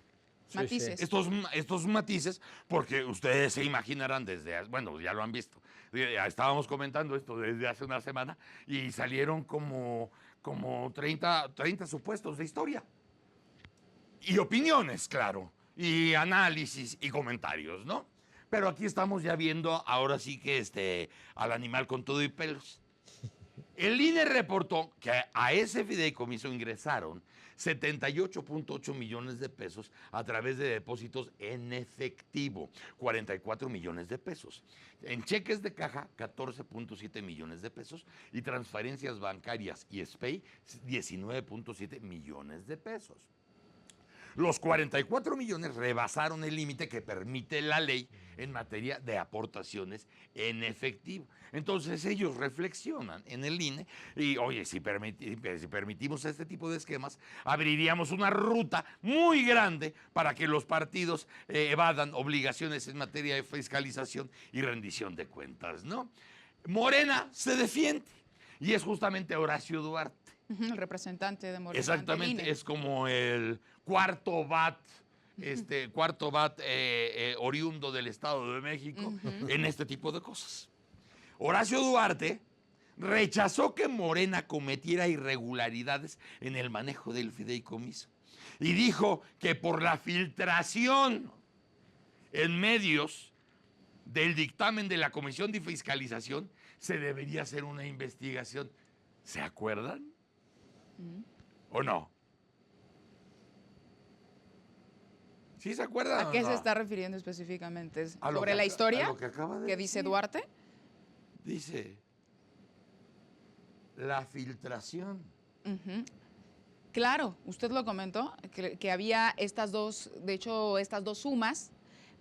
matices. Estos matices, porque ustedes se imaginarán bueno, ya lo han visto. Estábamos comentando esto desde hace una semana y salieron como 30 supuestos de historia. Y opiniones, claro, y análisis y comentarios, ¿no? Pero aquí estamos ya viendo, ahora sí que al animal con todo y pelos. El INE reportó que a ese fideicomiso ingresaron 78.8 millones de pesos a través de depósitos en efectivo, 44 millones de pesos. En cheques de caja, 14.7 millones de pesos. Y transferencias bancarias y SPEI, 19.7 millones de pesos. Los 44 millones rebasaron el límite que permite la ley en materia de aportaciones en efectivo. Entonces ellos reflexionan en el INE y, oye, si permitimos este tipo de esquemas, abriríamos una ruta muy grande para que los partidos evadan obligaciones en materia de fiscalización y rendición de cuentas, ¿no? Morena se defiende y es justamente Horacio Duarte. El representante de Morena. Exactamente, es como el cuarto bat, oriundo del Estado de México en este tipo de cosas. Horacio Duarte rechazó que Morena cometiera irregularidades en el manejo del fideicomiso y dijo que por la filtración en medios del dictamen de la Comisión de Fiscalización se debería hacer una investigación. ¿Se acuerdan? ¿O no? ¿Sí se acuerdan? ¿A qué no? se está refiriendo específicamente? ¿Sobre la historia que dice Duarte? Dice la filtración. Claro, usted lo comentó, que había estas dos sumas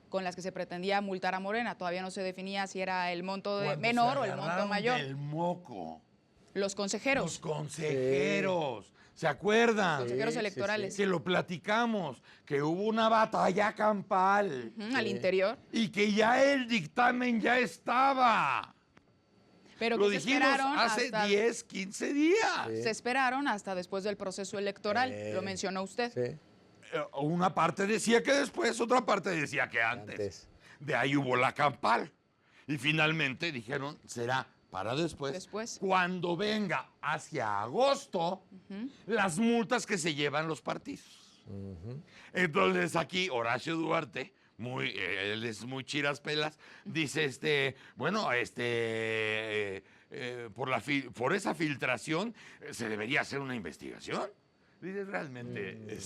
con las que se pretendía multar a Morena. Todavía no se definía si era el monto menor o el monto mayor. El moco. Los consejeros. Los consejeros. Sí. ¿Se acuerdan? Consejeros electorales. Que lo platicamos, que hubo una batalla campal. Al interior. Y que ya el dictamen ya estaba. Pero lo que dijimos hace 10, 15 días. Se esperaron hasta después del proceso electoral, lo mencionó usted. Sí. Una parte decía que después, otra parte decía que antes. De ahí hubo la campal. Y finalmente dijeron, será para después. Cuando venga hacia agosto, las multas que se llevan los partidos. Entonces aquí Horacio Duarte, él es muy chiraspelas, dice, por esa filtración se debería hacer una investigación. Dice, realmente,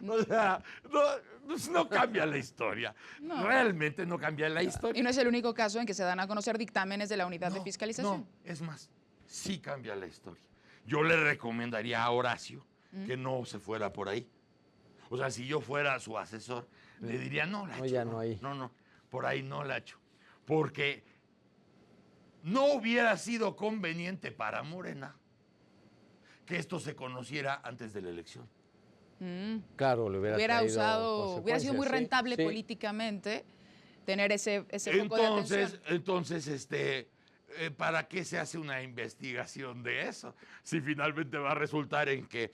o sea, no cambia la historia. No. Realmente no cambia la historia. Y no es el único caso en que se dan a conocer dictámenes de la unidad de fiscalización. No, es más, sí cambia la historia. Yo le recomendaría a Horacio que no se fuera por ahí. O sea, si yo fuera su asesor, le diría, no, Lacho. Ya no hay. No, por ahí no, Lacho. Porque no hubiera sido conveniente para Morena que esto se conociera antes de la elección. Claro, le hubiera sido muy rentable políticamente tener ese foco de atención. Entonces, ¿para qué se hace una investigación de eso? Si finalmente va a resultar en que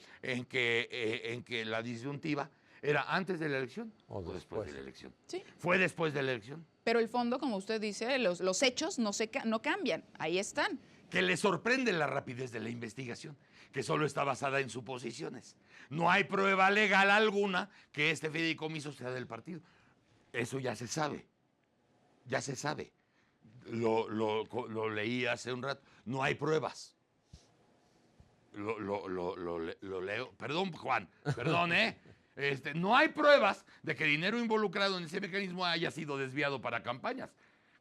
la disyuntiva era antes de la elección o después de la elección. Sí. Fue después de la elección. Pero el fondo, como usted dice, los hechos no cambian, ahí están. que le sorprende la rapidez de la investigación, que solo está basada en suposiciones. No hay prueba legal alguna que este fideicomiso sea del partido. Eso ya se sabe. Ya se sabe. Lo leí hace un rato. No hay pruebas. Lo leo. Perdón, Juan. Perdón, ¿eh? No hay pruebas de que dinero involucrado en ese mecanismo haya sido desviado para campañas.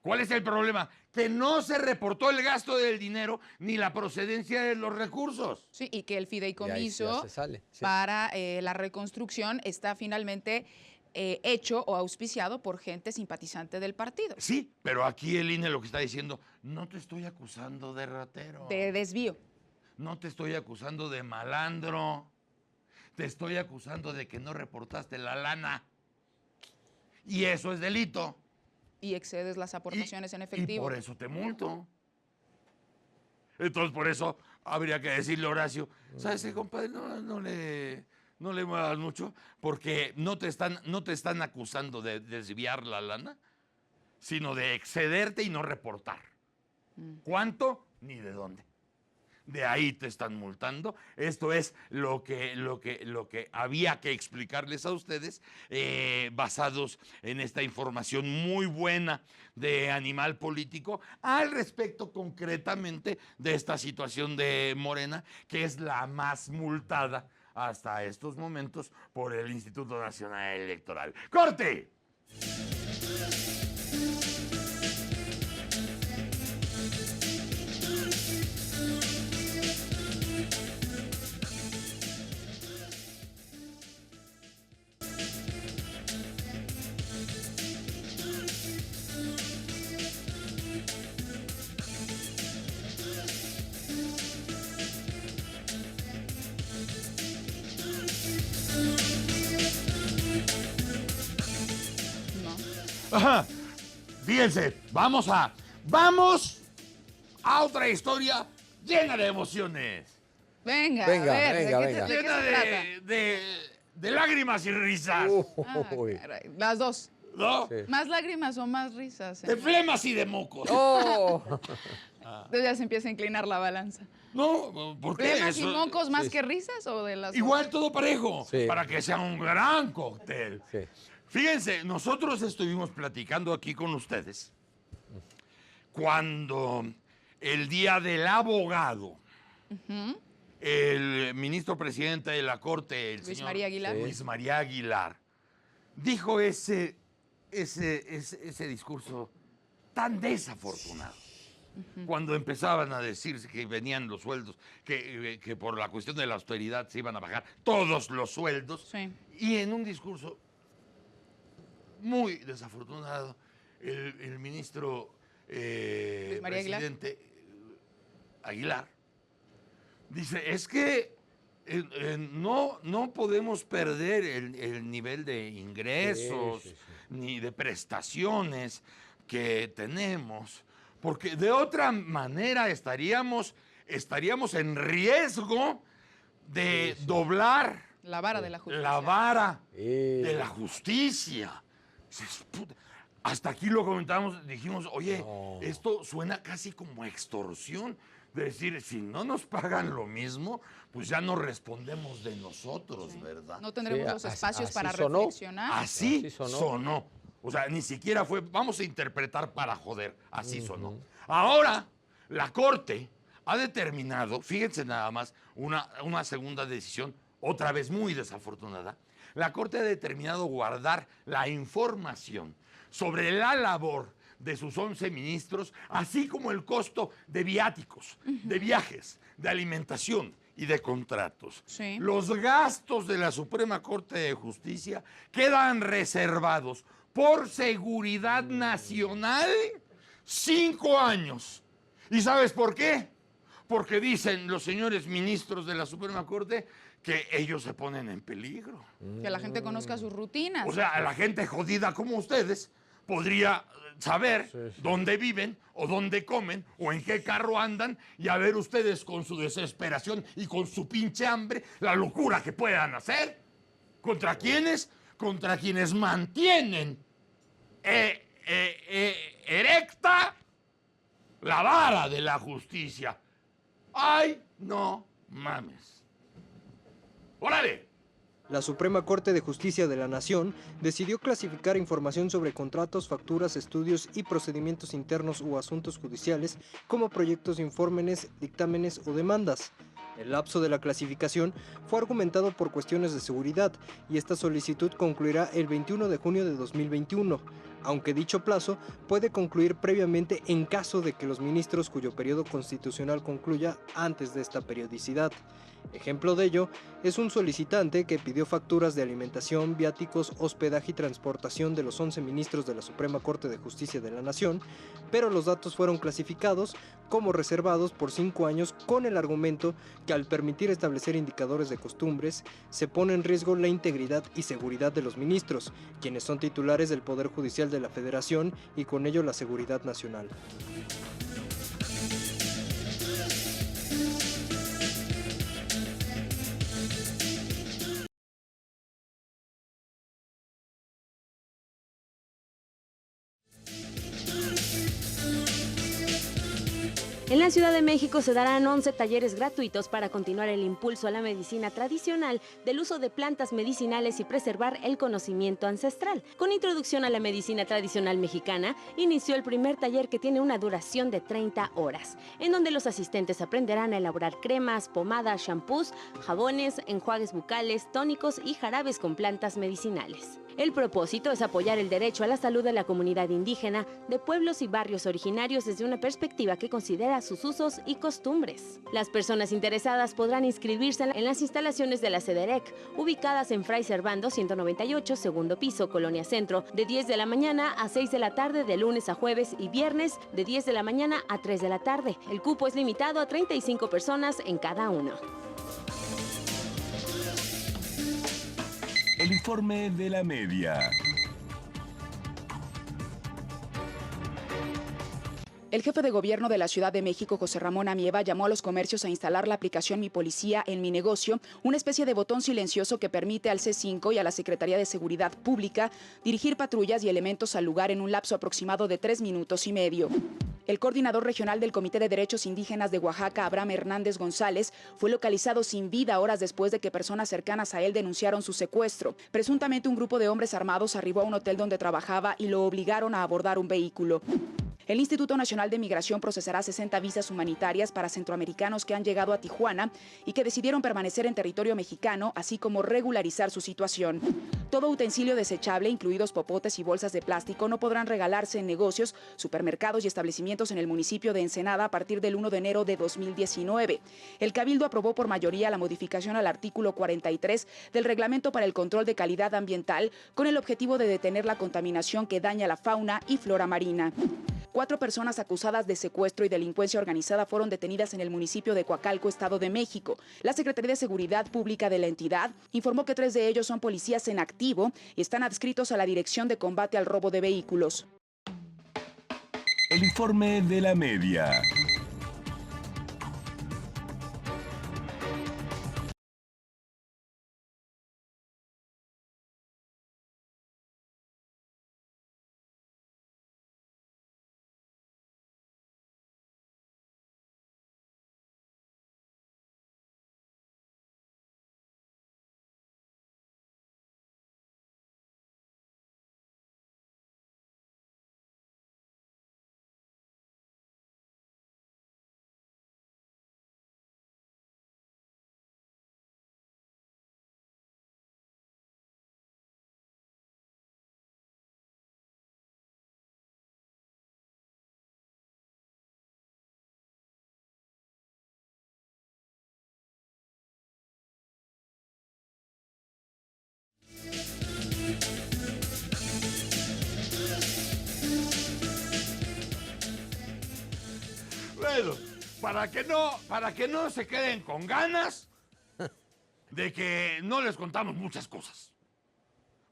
¿Cuál es el problema? Que no se reportó el gasto del dinero ni la procedencia de los recursos. Sí, y que el fideicomiso ya se sale, sí. para la reconstrucción está finalmente hecho o auspiciado por gente simpatizante del partido. Sí, pero aquí el INE lo que está diciendo, no te estoy acusando de ratero. De desvío. No te estoy acusando de malandro. Te estoy acusando de que no reportaste la lana. Y eso es delito. Y excedes las aportaciones en efectivo. Y por eso te multo. Entonces, por eso habría que decirle a Horacio, ¿sabes qué, compadre? No le muevas mucho, porque no te están acusando de desviar la lana, sino de excederte y no reportar. ¿Cuánto? Ni de dónde. De ahí te están multando. Esto es lo que había que explicarles a ustedes, basados en esta información muy buena de Animal Político, al respecto concretamente de esta situación de Morena, que es la más multada hasta estos momentos por el Instituto Nacional Electoral. ¡Corte! Ajá. Fíjense, vamos a otra historia llena de emociones. Venga, a ver, ¿de qué se trata? De lágrimas y risas. Caray, las dos. ¿No? Sí. ¿Más lágrimas o más risas? De flemas y de mocos. Entonces ya se empieza a inclinar la balanza. No, ¿por qué? ¿Flemas y mocos más que risas o de las Igual dos? todo parejo, Sí. para que sea un gran cóctel. Sí. Fíjense, nosotros estuvimos platicando aquí con ustedes cuando el día del abogado, el ministro presidente de la Corte, el Luis señor María Aguilar. Luis María Aguilar, dijo ese discurso tan desafortunado. Cuando empezaban a decirse que venían los sueldos, que por la cuestión de la austeridad se iban a bajar todos los sueldos, Sí. y en un discurso muy desafortunado, el ministro Luis María Aguilar. presidente Aguilar dice, es que no podemos perder el nivel de ingresos ni de prestaciones que tenemos, porque de otra manera estaríamos en riesgo de doblar La vara de la justicia. la vara de la justicia. Hasta aquí lo comentamos, dijimos, oye, esto suena casi como extorsión. De decir, si no nos pagan lo mismo, pues ya no respondemos de nosotros, ¿verdad? No tendremos los espacios para sonó. reflexionar. Así sonó. O sea, ni siquiera fue, vamos a interpretar para joder, así sonó. Ahora, la Corte ha determinado, fíjense nada más, una segunda decisión, otra vez muy desafortunada. La Corte ha determinado guardar la información sobre la labor de sus 11 ministros, así como el costo de viáticos, de viajes, de alimentación y de contratos. Sí. Los gastos de la Suprema Corte de Justicia quedan reservados por seguridad nacional 5 años. ¿Y sabes por qué? Porque dicen los señores ministros de la Suprema Corte que ellos se ponen en peligro. Que la gente conozca sus rutinas. O sea, la gente jodida como ustedes podría saber dónde viven o dónde comen o en qué carro andan y a ver ustedes con su desesperación y con su pinche hambre la locura que puedan hacer. ¿Contra quiénes? Contra quienes mantienen erecta La vara de la justicia. ¡Ay, no mames! ¡Órale! La Suprema Corte de Justicia de la Nación decidió clasificar información sobre contratos, facturas, estudios y procedimientos internos u asuntos judiciales como proyectos, informes, dictámenes o demandas. El lapso de la clasificación fue argumentado por cuestiones de seguridad y esta solicitud concluirá el 21 de junio de 2021, aunque dicho plazo puede concluir previamente en caso de que los ministros cuyo periodo constitucional concluya antes de esta periodicidad. Ejemplo de ello es un solicitante que pidió facturas de alimentación, viáticos, hospedaje y transportación de los 11 ministros de la Suprema Corte de Justicia de la Nación, pero los datos fueron clasificados como reservados por 5 años con el argumento que al permitir establecer indicadores de costumbres se pone en riesgo la integridad y seguridad de los ministros, quienes son titulares del Poder Judicial de la Federación y con ello la seguridad nacional. En la Ciudad de México se darán 11 talleres gratuitos para continuar el impulso a la medicina tradicional del uso de plantas medicinales y preservar el conocimiento ancestral. Con introducción a la medicina tradicional mexicana, inició el primer taller que tiene una duración de 30 horas, en donde los asistentes aprenderán a elaborar cremas, pomadas, shampoos, jabones, enjuagues bucales, tónicos y jarabes con plantas medicinales. El propósito es apoyar el derecho a la salud de la comunidad indígena de pueblos y barrios originarios desde una perspectiva que considera sus usos y costumbres. Las personas interesadas podrán inscribirse en las instalaciones de la CEDEREC, ubicadas en Fray Servando 198, segundo piso, Colonia Centro, de 10 de la mañana a 6 de la tarde de lunes a jueves y viernes de 10 de la mañana a 3 de la tarde. El cupo es limitado a 35 personas en cada uno. El informe de la media. El jefe de gobierno de la Ciudad de México, José Ramón Amieva, llamó a los comercios a instalar la aplicación Mi Policía en Mi Negocio, una especie de botón silencioso que permite al C5 y a la Secretaría de Seguridad Pública dirigir patrullas y elementos al lugar en un lapso aproximado de 3 minutos y medio. El coordinador regional del Comité de Derechos Indígenas de Oaxaca, Abraham Hernández González, fue localizado sin vida horas después de que personas cercanas a él denunciaron su secuestro. Presuntamente un grupo de hombres armados arribó a un hotel donde trabajaba y lo obligaron a abordar un vehículo. El Instituto Nacional de Migración procesará 60 visas humanitarias para centroamericanos que han llegado a Tijuana y que decidieron permanecer en territorio mexicano, así como regularizar su situación. Todo utensilio desechable, incluidos popotes y bolsas de plástico, no podrán regalarse en negocios, supermercados y establecimientos en el municipio de Ensenada a partir del 1 de enero de 2019. El Cabildo aprobó por mayoría la modificación al artículo 43 del Reglamento para el Control de Calidad Ambiental con el objetivo de detener la contaminación que daña la fauna y flora marina. 4 personas acusadas de secuestro y delincuencia organizada fueron detenidas en el municipio de Coacalco, Estado de México. La Secretaría de Seguridad Pública de la entidad informó que 3 de ellos son policías en activo y están adscritos a la Dirección de Combate al Robo de Vehículos. El informe de la media. Bueno, para que no se queden con ganas de que no les contamos muchas cosas.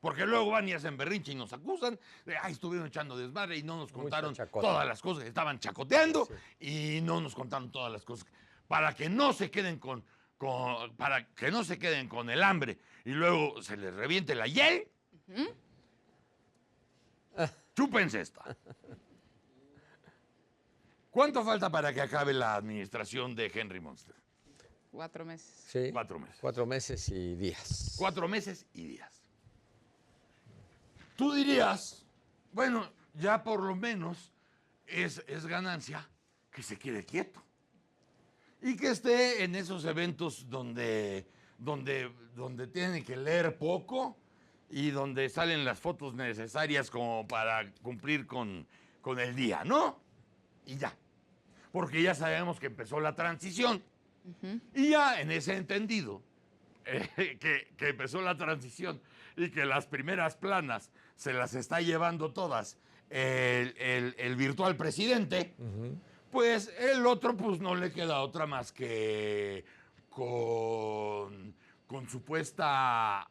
Porque luego van y hacen berrinche y nos acusan de, ay, estuvieron echando desmadre y no nos contaron todas las cosas que estaban chacoteando y no nos contaron todas las cosas. Para que no se queden para que no se queden con el hambre y luego se les reviente la hiel, chúpense esta. ¿Cuánto falta para que acabe la administración de Henry Monster? 4 meses. Sí. 4 meses. 4 meses y días. 4 meses y días. Tú dirías, bueno, ya por lo menos es ganancia que se quede quieto. Y que esté en esos eventos donde tiene que leer poco y donde salen las fotos necesarias como para cumplir con el día, ¿no? Y ya. Porque ya sabemos que empezó la transición. Y ya en ese entendido, que empezó la transición y que las primeras planas se las está llevando todas el virtual presidente, pues el otro pues no le queda otra más que con supuesta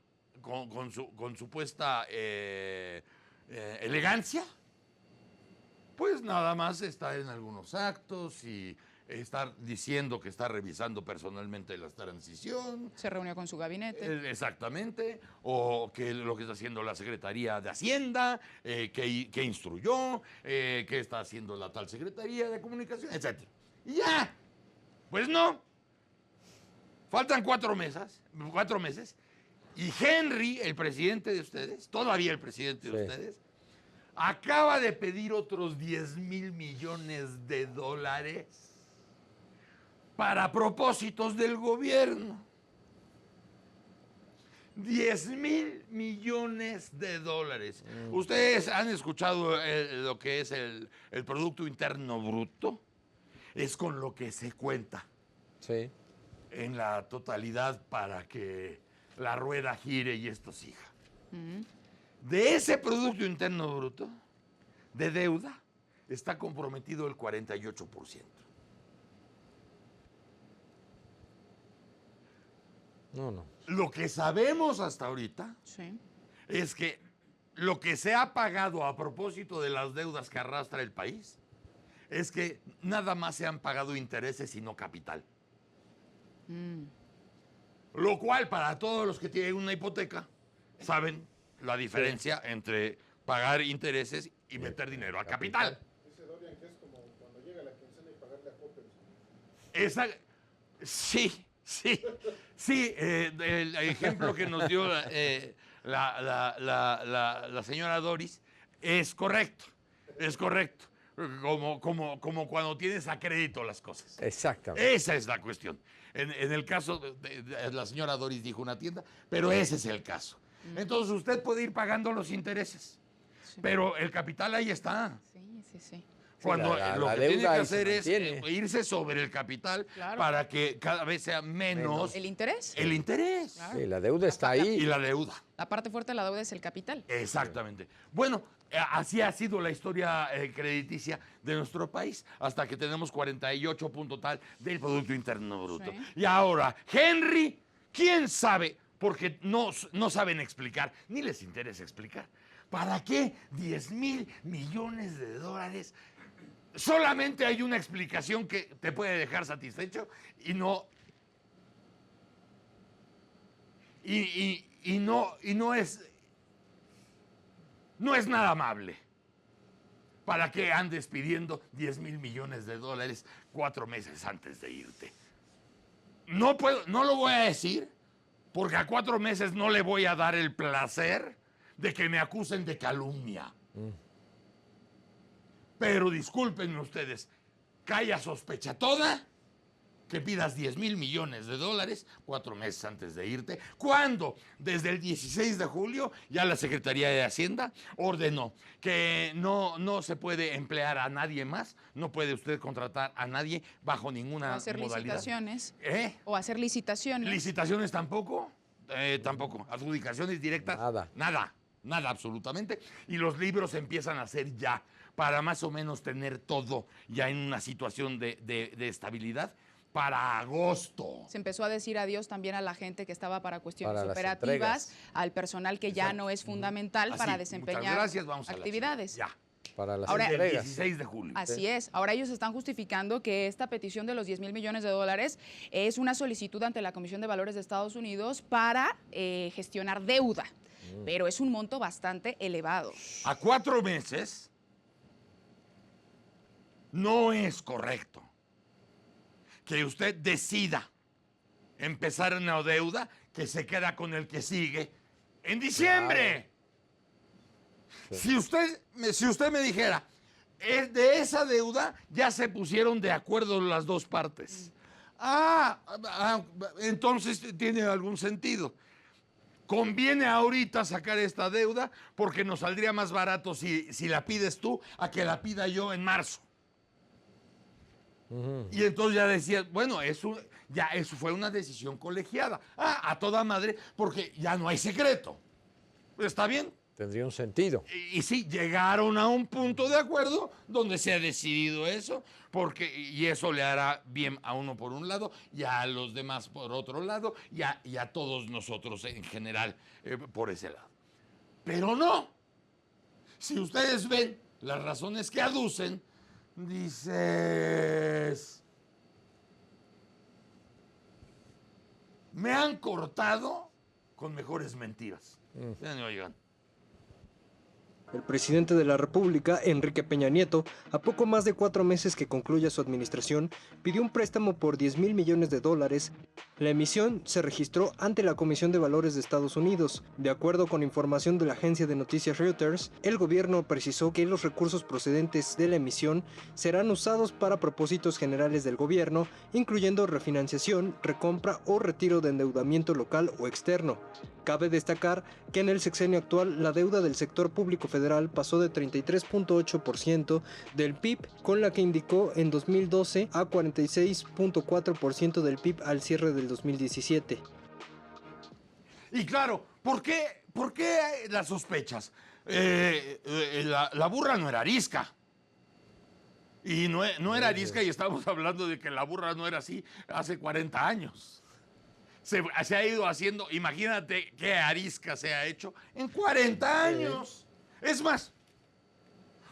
elegancia, pues nada más está en algunos actos y estar diciendo que está revisando personalmente la transición. Se reunió con su gabinete. Exactamente. O que lo que está haciendo la Secretaría de Hacienda, que instruyó, que está haciendo la tal Secretaría de Comunicación, etc. Y ya. Pues no. Faltan 4 meses. Y Henry, el presidente de ustedes, todavía el presidente de ustedes, acaba de pedir otros 10,000 millones de dólares para propósitos del gobierno. 10,000 millones de dólares. ¿Ustedes han escuchado lo que es el Producto Interno Bruto? Es con lo que se cuenta. Sí. En la totalidad para que la rueda gire y esto siga. De ese Producto Interno Bruto, de deuda, está comprometido el 48%. No. Lo que sabemos hasta ahorita es que lo que se ha pagado a propósito de las deudas que arrastra el país es que nada más se han pagado intereses y no capital. Lo cual, para todos los que tienen una hipoteca, saben la diferencia entre pagar intereses y meter dinero a capital. Dice Dorian que es como cuando llega la quincena y pagarle a Coppel. Sí, el ejemplo que nos dio la señora Doris es correcto. Como cuando tienes a crédito las cosas. Exactamente. Esa es la cuestión. En el caso de la señora Doris dijo una tienda, pero ese es el caso. Entonces usted puede ir pagando los intereses, pero el capital ahí está. Sí. Cuando lo que tiene que hacer es irse sobre el capital, Claro, para que cada vez sea menos. ¿El interés? El interés. Claro. Sí, la deuda está ahí. Y la deuda. La parte fuerte de la deuda es el capital. Exactamente. Bueno, así ha sido la historia crediticia de nuestro país, hasta que tenemos 48 punto tal del Producto Interno Bruto. Sí. Y ahora, Henry, ¿quién sabe? Porque no saben explicar, ni les interesa explicar. ¿Para qué 10,000 millones de dólares? Solamente hay una explicación que te puede dejar satisfecho y no es nada amable. ¿Para qué andes pidiendo 10,000 millones de dólares 4 meses antes de irte? No lo voy a decir, porque a 4 meses no le voy a dar el placer de que me acusen de calumnia. Pero discúlpenme ustedes, calla sospecha toda que pidas 10,000 millones de dólares 4 meses antes de irte, cuando desde el 16 de julio ya la Secretaría de Hacienda ordenó que no se puede emplear a nadie más, no puede usted contratar a nadie bajo ninguna O hacer modalidad. licitaciones. O hacer licitaciones. ¿Licitaciones tampoco? Tampoco. ¿Adjudicaciones directas? Nada, absolutamente. Y los libros empiezan a ser ya, para más o menos tener todo ya en una situación de estabilidad, para agosto. Se empezó a decir adiós también a la gente que estaba para cuestiones Para las operativas, al personal que ya no es fundamental Así, para desempeñar muchas gracias, vamos a la actividades. Ya. Para las Ahora, entregas. El 16 de julio. Así es. Ahora ellos están justificando que esta petición de los 10,000 millones de dólares es una solicitud ante la Comisión de Valores de Estados Unidos para gestionar deuda. Pero es un monto bastante elevado. A 4 meses no es correcto que usted decida empezar una deuda que se queda con el que sigue en diciembre. Claro. Si usted me dijera, de esa deuda ya se pusieron de acuerdo las dos partes. Entonces tiene algún sentido. Conviene ahorita sacar esta deuda porque nos saldría más barato si la pides tú a que la pida yo en marzo. Y entonces ya decías, bueno, eso fue una decisión colegiada. A toda madre, porque ya no hay secreto. ¿Está bien? Tendría un sentido. Y sí, llegaron a un punto de acuerdo donde se ha decidido eso, y eso le hará bien a uno por un lado y a los demás por otro lado y a todos nosotros en general por ese lado. Pero no. Si ustedes ven las razones que aducen, dices, me han cortado con mejores mentiras. Ya no oigan. El presidente de la República, Enrique Peña Nieto, a poco más de 4 meses que concluya su administración, pidió un préstamo por $10,000 millones. La emisión se registró ante la Comisión de Valores de Estados Unidos. De acuerdo con información de la agencia de noticias Reuters, el gobierno precisó que los recursos procedentes de la emisión serán usados para propósitos generales del gobierno, incluyendo refinanciación, recompra o retiro de endeudamiento local o externo. Cabe destacar que en el sexenio actual la deuda del sector público federal pasó de 33.8% del PIB, con la que indicó en 2012, a 46.4% del PIB al cierre del 2017. Y claro, ¿por qué las sospechas? La burra no era arisca. Y no era arisca, y estamos hablando de que la burra no era así hace 40 años. Se ha ido haciendo, imagínate qué arisca se ha hecho en 40 años. Es más,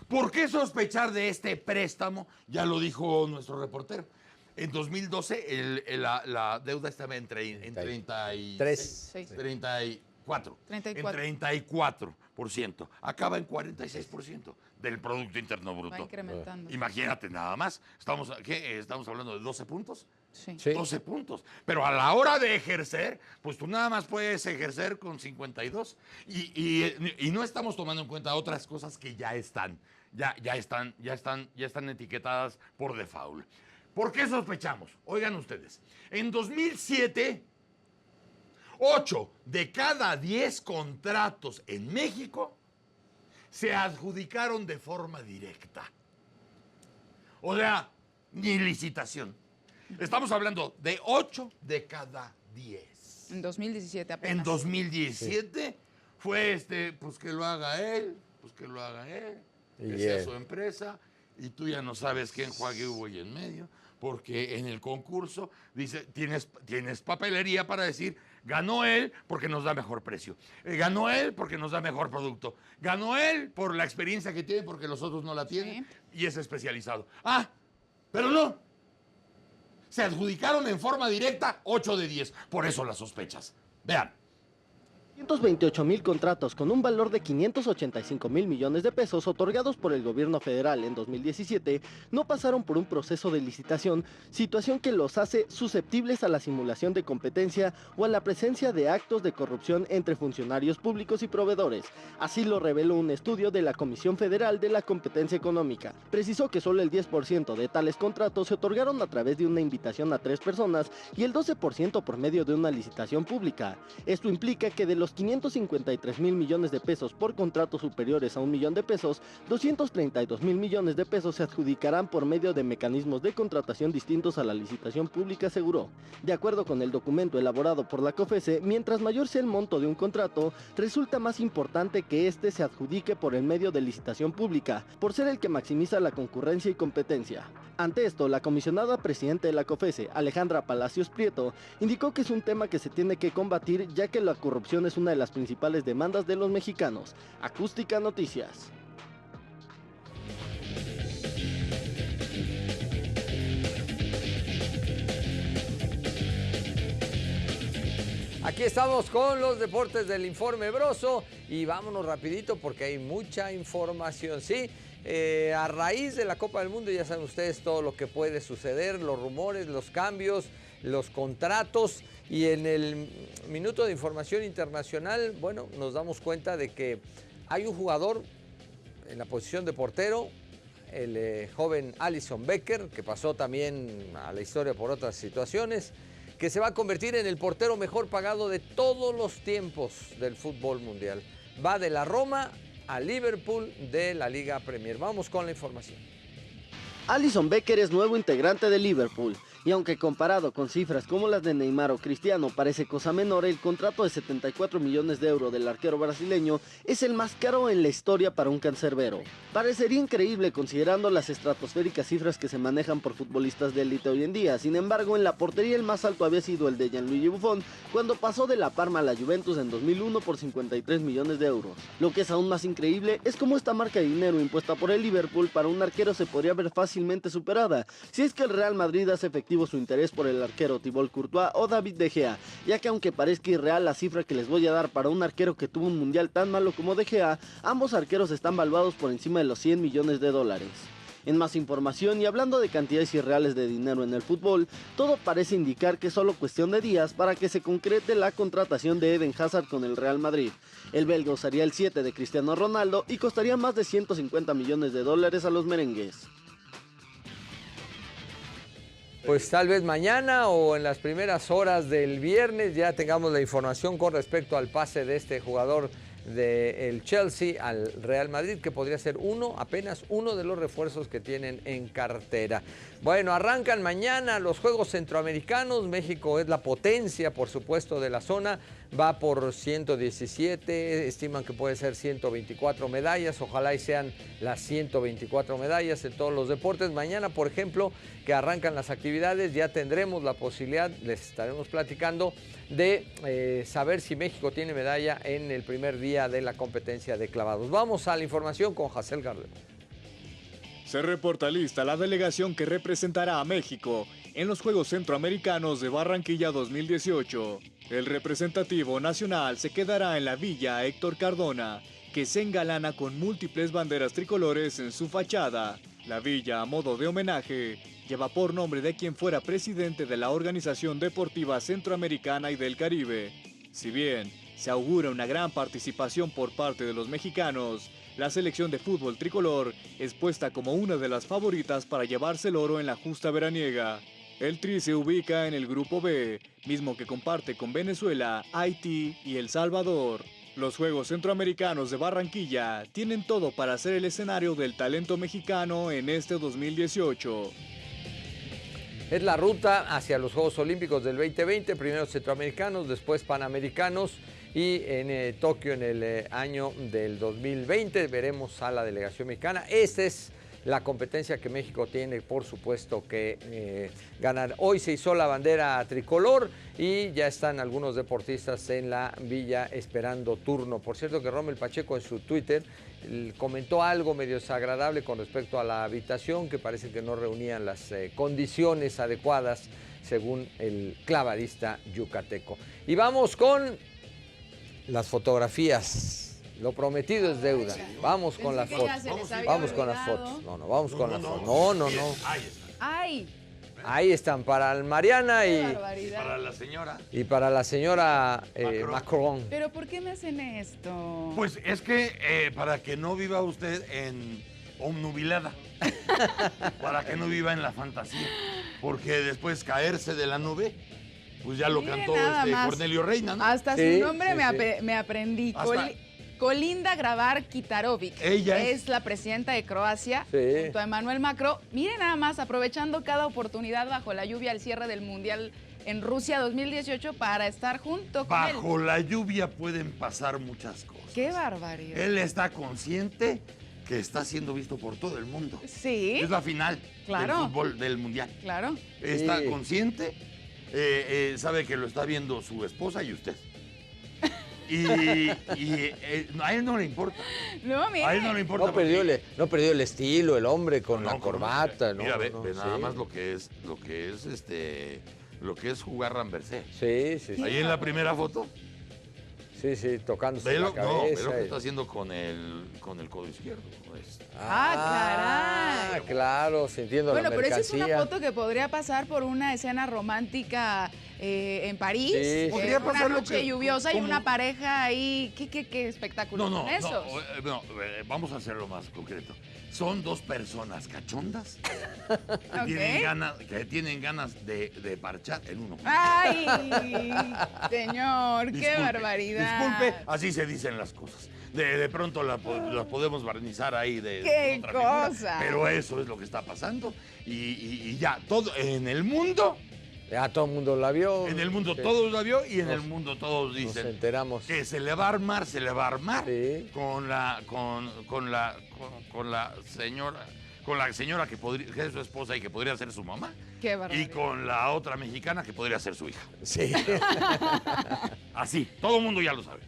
¿por qué sospechar de este préstamo? Ya lo dijo nuestro reportero. En 2012 la deuda estaba en 34%. En 34%. Acaba en 46% del Producto Interno Bruto. Va incrementando. Imagínate nada más. ¿Estamos hablando de 12 puntos? Sí. 12 puntos. Pero a la hora de ejercer, pues tú nada más puedes ejercer con 52. Y no estamos tomando en cuenta otras cosas que ya están etiquetadas por default. ¿Por qué sospechamos? Oigan ustedes. En 2007, 8 de cada 10 contratos en México se adjudicaron de forma directa. O sea, ni licitación. Estamos hablando de 8 de cada 10. En 2017 apenas. En 2017 fue pues que lo haga él, que sea su empresa, y tú ya no sabes qué enjuague hubo ahí en medio, porque en el concurso dice, tienes papelería para decir, ganó él porque nos da mejor precio, ganó él porque nos da mejor producto, ganó él por la experiencia que tiene porque los otros no la tienen, y es especializado. Pero no. Se adjudicaron en forma directa 8 de 10. Por eso las sospechas. Vean. 528,000 contratos con un valor de 585,000 millones de pesos otorgados por el gobierno federal en 2017 no pasaron por un proceso de licitación, situación que los hace susceptibles a la simulación de competencia o a la presencia de actos de corrupción entre funcionarios públicos y proveedores. Así lo reveló un estudio de la Comisión Federal de la Competencia Económica. Precisó que solo el 10% de tales contratos se otorgaron a través de una invitación a 3 personas y el 12% por medio de una licitación pública. Esto implica que de los 553,000 millones de pesos por contratos superiores a $1 millón, 232,000 millones de pesos se adjudicarán por medio de mecanismos de contratación distintos a la licitación pública, aseguró. De acuerdo con el documento elaborado por la COFESE, mientras mayor sea el monto de un contrato, resulta más importante que éste se adjudique por el medio de licitación pública, por ser el que maximiza la concurrencia y competencia. Ante esto, la comisionada presidenta de la COFESE, Alejandra Palacios Prieto, indicó que es un tema que se tiene que combatir, ya que la corrupción es una de las principales demandas de los mexicanos. Acústica Noticias. Aquí estamos con los deportes del Informe Broso y vámonos rapidito porque hay mucha información, ¿sí? a raíz de la Copa del Mundo, ya saben ustedes todo lo que puede suceder, los rumores, los cambios, los contratos. Y en el minuto de información internacional, bueno, nos damos cuenta de que hay un jugador en la posición de portero, el joven Alisson Becker, que pasó también a la historia por otras situaciones, que se va a convertir en el portero mejor pagado de todos los tiempos del fútbol mundial. Va de la Roma a Liverpool de la Liga Premier. Vamos con la información. Alisson Becker es nuevo integrante de Liverpool, y aunque comparado con cifras como las de Neymar o Cristiano parece cosa menor, el contrato de 74 millones de euros del arquero brasileño es el más caro en la historia para un cancerbero. Parecería increíble considerando las estratosféricas cifras que se manejan por futbolistas de élite hoy en día. Sin embargo, en la portería el más alto había sido el de Gianluigi Buffon cuando pasó de la Parma a la Juventus en 2001 por 53 millones de euros. Lo que es aún más increíble es cómo esta marca de dinero impuesta por el Liverpool para un arquero se podría ver fácilmente superada, si es que el Real Madrid hace efectivo su interés por el arquero Thibaut Courtois o David De Gea, ya que aunque parezca irreal la cifra que les voy a dar para un arquero que tuvo un mundial tan malo como De Gea, ambos arqueros están valuados por encima de los 100 millones de dólares. En más información y hablando de cantidades irreales de dinero en el fútbol, todo parece indicar que es solo cuestión de días para que se concrete la contratación de Eden Hazard con el Real Madrid. El belga usaría el 7 de Cristiano Ronaldo y costaría más de 150 millones de dólares a los merengues. Pues tal vez mañana o en las primeras horas del viernes ya tengamos la información con respecto al pase de este jugador del Chelsea al Real Madrid, que podría ser apenas uno de los refuerzos que tienen en cartera. Bueno, arrancan mañana los Juegos Centroamericanos. México es la potencia, por supuesto, de la zona. Va por 117, estiman que puede ser 124 medallas. Ojalá y sean las 124 medallas en todos los deportes. Mañana, por ejemplo, que arrancan las actividades, ya tendremos la posibilidad, les estaremos platicando, de saber si México tiene medalla en el primer día de la competencia de clavados. Vamos a la información con Jacel Gardel. Se reporta lista la delegación que representará a México en los Juegos Centroamericanos de Barranquilla 2018. El representativo nacional se quedará en la Villa Héctor Cardona, que se engalana con múltiples banderas tricolores en su fachada. La villa, a modo de homenaje, lleva por nombre de quien fuera presidente de la Organización Deportiva Centroamericana y del Caribe. Si bien se augura una gran participación por parte de los mexicanos, la selección de fútbol tricolor es puesta como una de las favoritas para llevarse el oro en la justa veraniega. El Tri se ubica en el Grupo B, mismo que comparte con Venezuela, Haití y El Salvador. Los Juegos Centroamericanos de Barranquilla tienen todo para ser el escenario del talento mexicano en este 2018. Es la ruta hacia los Juegos Olímpicos del 2020, primero centroamericanos, después panamericanos y en Tokio en el año del 2020 veremos a la delegación mexicana. Esta es la competencia que México tiene, por supuesto, que ganar. Hoy se hizo la bandera tricolor y ya están algunos deportistas en la villa esperando turno. Por cierto que Rommel Pacheco en su Twitter comentó algo medio desagradable con respecto a la habitación, que parece que no reunían las condiciones adecuadas según el clavadista yucateco. Y vamos con las fotografías. Lo prometido es deuda. Vamos con las fotos. Vamos con las fotos. No, vamos con las fotos. No. ¡Ay! Ahí están para Mariana y para la señora. Y para la señora Macron. ¿Pero por qué me hacen esto? Pues es que para que no viva usted en obnubilada. Para que no viva en la fantasía. Porque después caerse de la nube, pues ya lo cantó Cornelio Reina, ¿no? Hasta su nombre me aprendí. Kolinda Grabar-Kitarovic. Ella es la presidenta de Croacia, junto a Emmanuel Macron. Miren nada más, aprovechando cada oportunidad bajo la lluvia al cierre del Mundial en Rusia 2018 para estar junto con él. Bajo la lluvia pueden pasar muchas cosas. ¡Qué barbaridad! Él está consciente que está siendo visto por todo el mundo. Sí. Es la final del fútbol del Mundial. Claro. Está consciente, sabe que lo está viendo su esposa y usted. Y a él no le importa. No, mira. A él no le importa. No perdió el estilo, el hombre con la corbata. Mira, ve nada más lo que es jugar Ramversé. Sí. Ahí en la primera foto. Sí, tocándose Ve la lo cabeza. que está haciendo con el codo izquierdo. Caray. Claro, sintiendo Bueno, la pero mercancía. esa es una foto que podría pasar por una escena romántica en París. Sí. Podría pasar una lo noche que- lluviosa y como- una pareja ahí. ¿Qué espectáculo No, son esos? vamos a hacerlo más concreto. Son dos personas cachondas Ok. que tienen ganas de parchar el uno. ¡Ay, señor! ¡Qué Disculpe, barbaridad! Disculpe, así se dicen las cosas. De pronto las podemos barnizar ahí de ¡Qué otra figura, cosa! pero eso es lo que está pasando. Y ya, todo en el mundo. Ya todo el mundo la vio. En el mundo todos la vio y en el mundo todos dicen. Nos enteramos. Que se le va a armar con la señora que es su esposa y que podría ser su mamá. ¡Qué barbaridad! Y con la otra mexicana que podría ser su hija. Sí. Así, todo el mundo ya lo sabe.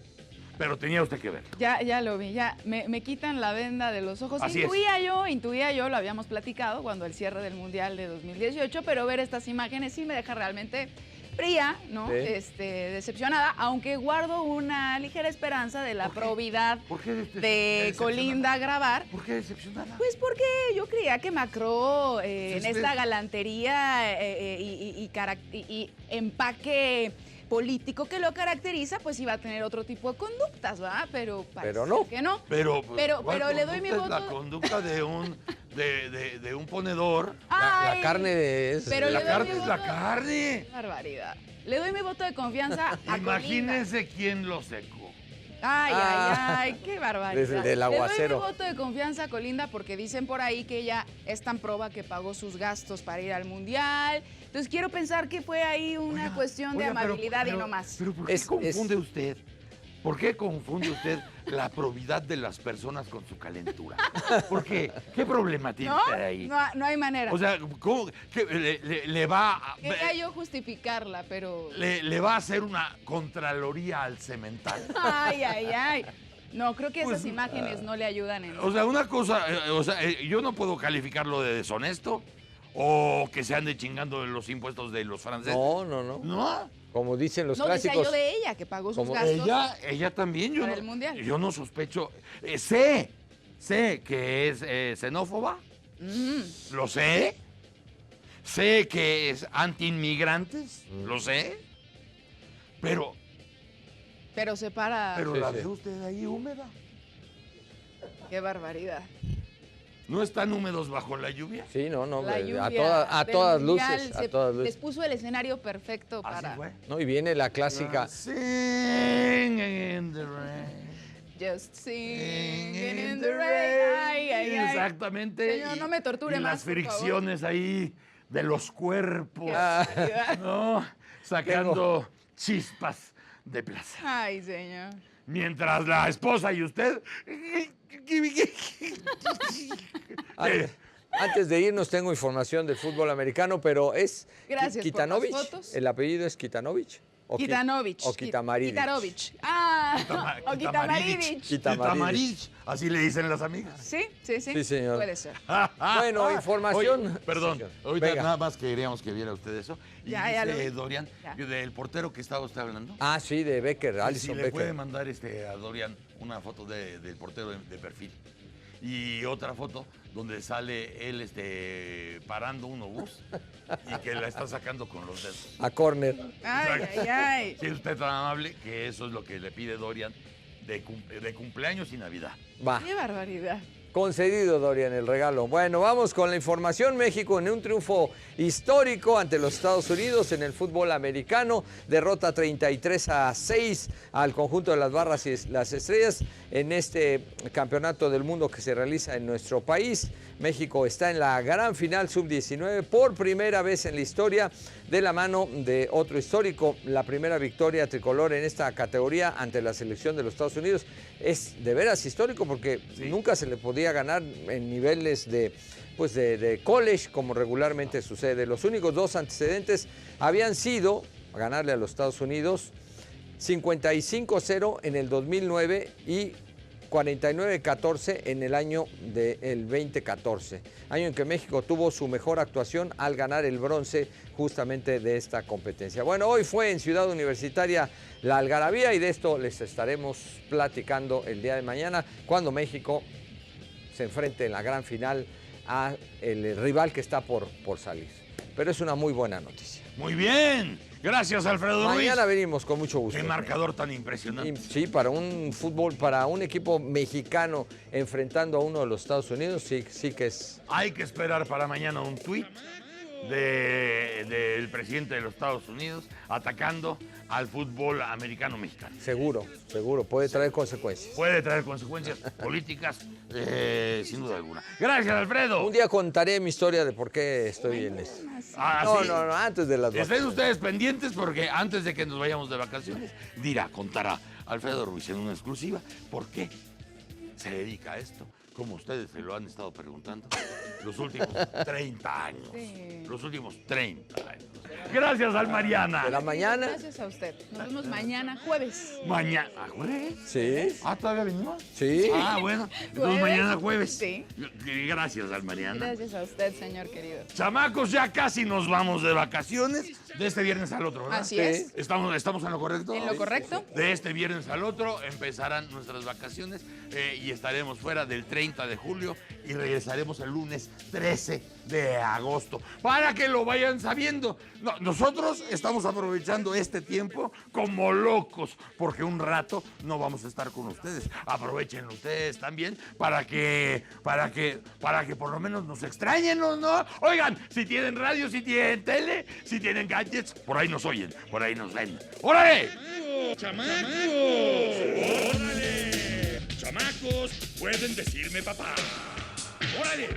Pero tenía usted que ver. Ya lo vi, ya me quitan la venda de los ojos. Así Intuía yo, lo habíamos platicado cuando el cierre del Mundial de 2018, pero ver estas imágenes sí me deja realmente fría, ¿no? Sí. Decepcionada, aunque guardo una ligera esperanza de la probidad de decepcionada? Colinda grabar. ¿Por qué decepcionada? Pues porque yo creía que Macron en Sí, esta galantería y empaque político que lo caracteriza, pues iba a tener otro tipo de conductas, ¿verdad? Pero parece no. que no. Pero le doy mi voto. La conducta de un ponedor. Ay, la carne es. pero La le doy carne mi es la voto. carne. Barbaridad. Le doy mi voto de confianza a Colinda. Imagínese quién lo secó. Ay, qué barbaridad. Desde el del Le aguacero. doy mi voto de confianza a Colinda porque dicen por ahí que ella es tan proba que pagó sus gastos para ir al Mundial. Entonces quiero pensar que fue ahí una cuestión de Oiga, pero- amabilidad pero- y no más. Pero ¿por qué confunde usted? ¿Por qué confunde usted la probidad de las personas con su calentura? ¿Por qué? ¿Qué problema tiene ¿No? usted ahí? No hay manera. O sea, ¿cómo que le va a, Quería yo justificarla, pero... le va a hacer una contraloría al cemental? Ay. No, creo que esas imágenes no le ayudan en O sea, una cosa, yo no puedo calificarlo de deshonesto o que se ande chingando de los impuestos de los franceses. No. ¿No? Como dicen los No, decía clásicos. yo de ella, que pagó sus Como gastos. Ella también. Para el Mundial. Yo no sospecho. Sé que es xenófoba. Lo sé. Sé que es anti-inmigrantes. Lo sé. Pero Pero se para... la ve usted ahí húmeda. Qué barbaridad. ¿No están húmedos bajo la lluvia? Sí, no, La lluvia a del todas Mundial luces, a todas Les luces. puso el escenario perfecto para... No, y viene la clásica. Singing in the rain. Just singing in the rain. Ay. Exactamente. Señor, no me torture y más, las por favor. fricciones ahí de los cuerpos, barbaridad. ¿no? Sacando chispas de placer. Ay, señor. Mientras la esposa y usted... Antes de irnos tengo información del fútbol americano, pero es Gracias por Kitanovich. las fotos. ¿El apellido es Kitanovich? Kitanovich. O Kitamaridich. Kitarovich. O Kitamarivich. Kitamarich. Así le dicen las amigas. Sí. Sí, señor. Puede ser. Bueno, información. Oye, perdón, Sí, ahorita venga. nada más queríamos que viera usted eso. Y Ya lo dice vi. Dorian, Ya. del portero que estaba usted hablando. Ah, sí, de Becker, Si Alison le Becker. puede mandar a Dorian una foto del portero de perfil. Y otra foto donde sale él parando un obús y que la está sacando con los dedos. A córner. Ay. Si es usted tan amable, que eso es lo que le pide Dorian de cumpleaños y Navidad. Va. Qué barbaridad. Concedido, Dorian, el regalo. Bueno, vamos con la información. México en un triunfo histórico ante los Estados Unidos en el fútbol americano. Derrota 33-6 al conjunto de las Barras y las Estrellas en este campeonato del mundo que se realiza en nuestro país. México está en la gran final sub-19 por primera vez en la historia, de la mano de otro histórico. La primera victoria tricolor en esta categoría ante la selección de los Estados Unidos es de veras histórico porque nunca se le podía ganar en niveles de college como regularmente sucede. Los únicos dos antecedentes habían sido ganarle a los Estados Unidos 55-0 en el 2009 y 49-14 en el año del 2014, año en que México tuvo su mejor actuación al ganar el bronce justamente de esta competencia. Bueno, hoy fue en Ciudad Universitaria la algarabía y de esto les estaremos platicando el día de mañana cuando México se enfrente en la gran final a el rival que está por salir. Pero es una muy buena noticia. Muy bien. Gracias, Alfredo Ruiz. Mañana venimos con mucho gusto. Qué marcador tan impresionante. Sí, para un equipo mexicano enfrentando a uno de los Estados Unidos, sí que es... Hay que esperar para mañana un tuit del presidente de los Estados Unidos atacando al fútbol americano mexicano. Seguro, puede traer consecuencias. Puede traer consecuencias políticas, sin duda alguna. Gracias, Alfredo. Un día contaré mi historia de por qué estoy en esto. ¿Sí? No, antes de las vacaciones. Estén ustedes pendientes porque antes de que nos vayamos de vacaciones, contará Alfredo Ruiz en una exclusiva por qué se dedica a esto, como ustedes se lo han estado preguntando, los últimos 30 años. Sí. Los últimos 30 años. Gracias al Mariana. De la mañana. Gracias a usted. Nos vemos mañana, jueves. ¿Mañana jueves? Sí. ¿Todavía venimos? Sí. Bueno. Entonces mañana jueves. Sí. Gracias al Mariana. Gracias a usted, señor querido. Chamacos, ya casi nos vamos de vacaciones. De este viernes al otro, ¿verdad? Así es. ¿Estamos en lo correcto? En lo correcto. De este viernes al otro empezarán nuestras vacaciones y estaremos fuera del 30 de julio y regresaremos el lunes 13 de agosto. Para que lo vayan sabiendo. Nosotros estamos aprovechando este tiempo como locos porque un rato no vamos a estar con ustedes. Aprovechen ustedes también para que por lo menos nos extrañen, ¿no? Oigan, si tienen radio, si tienen tele, si tienen gadgets, por ahí nos oyen, por ahí nos ven. ¡Órale! ¡Chamacos! ¡Órale! ¡Chamacos! Pueden decirme papá. ¡Órale!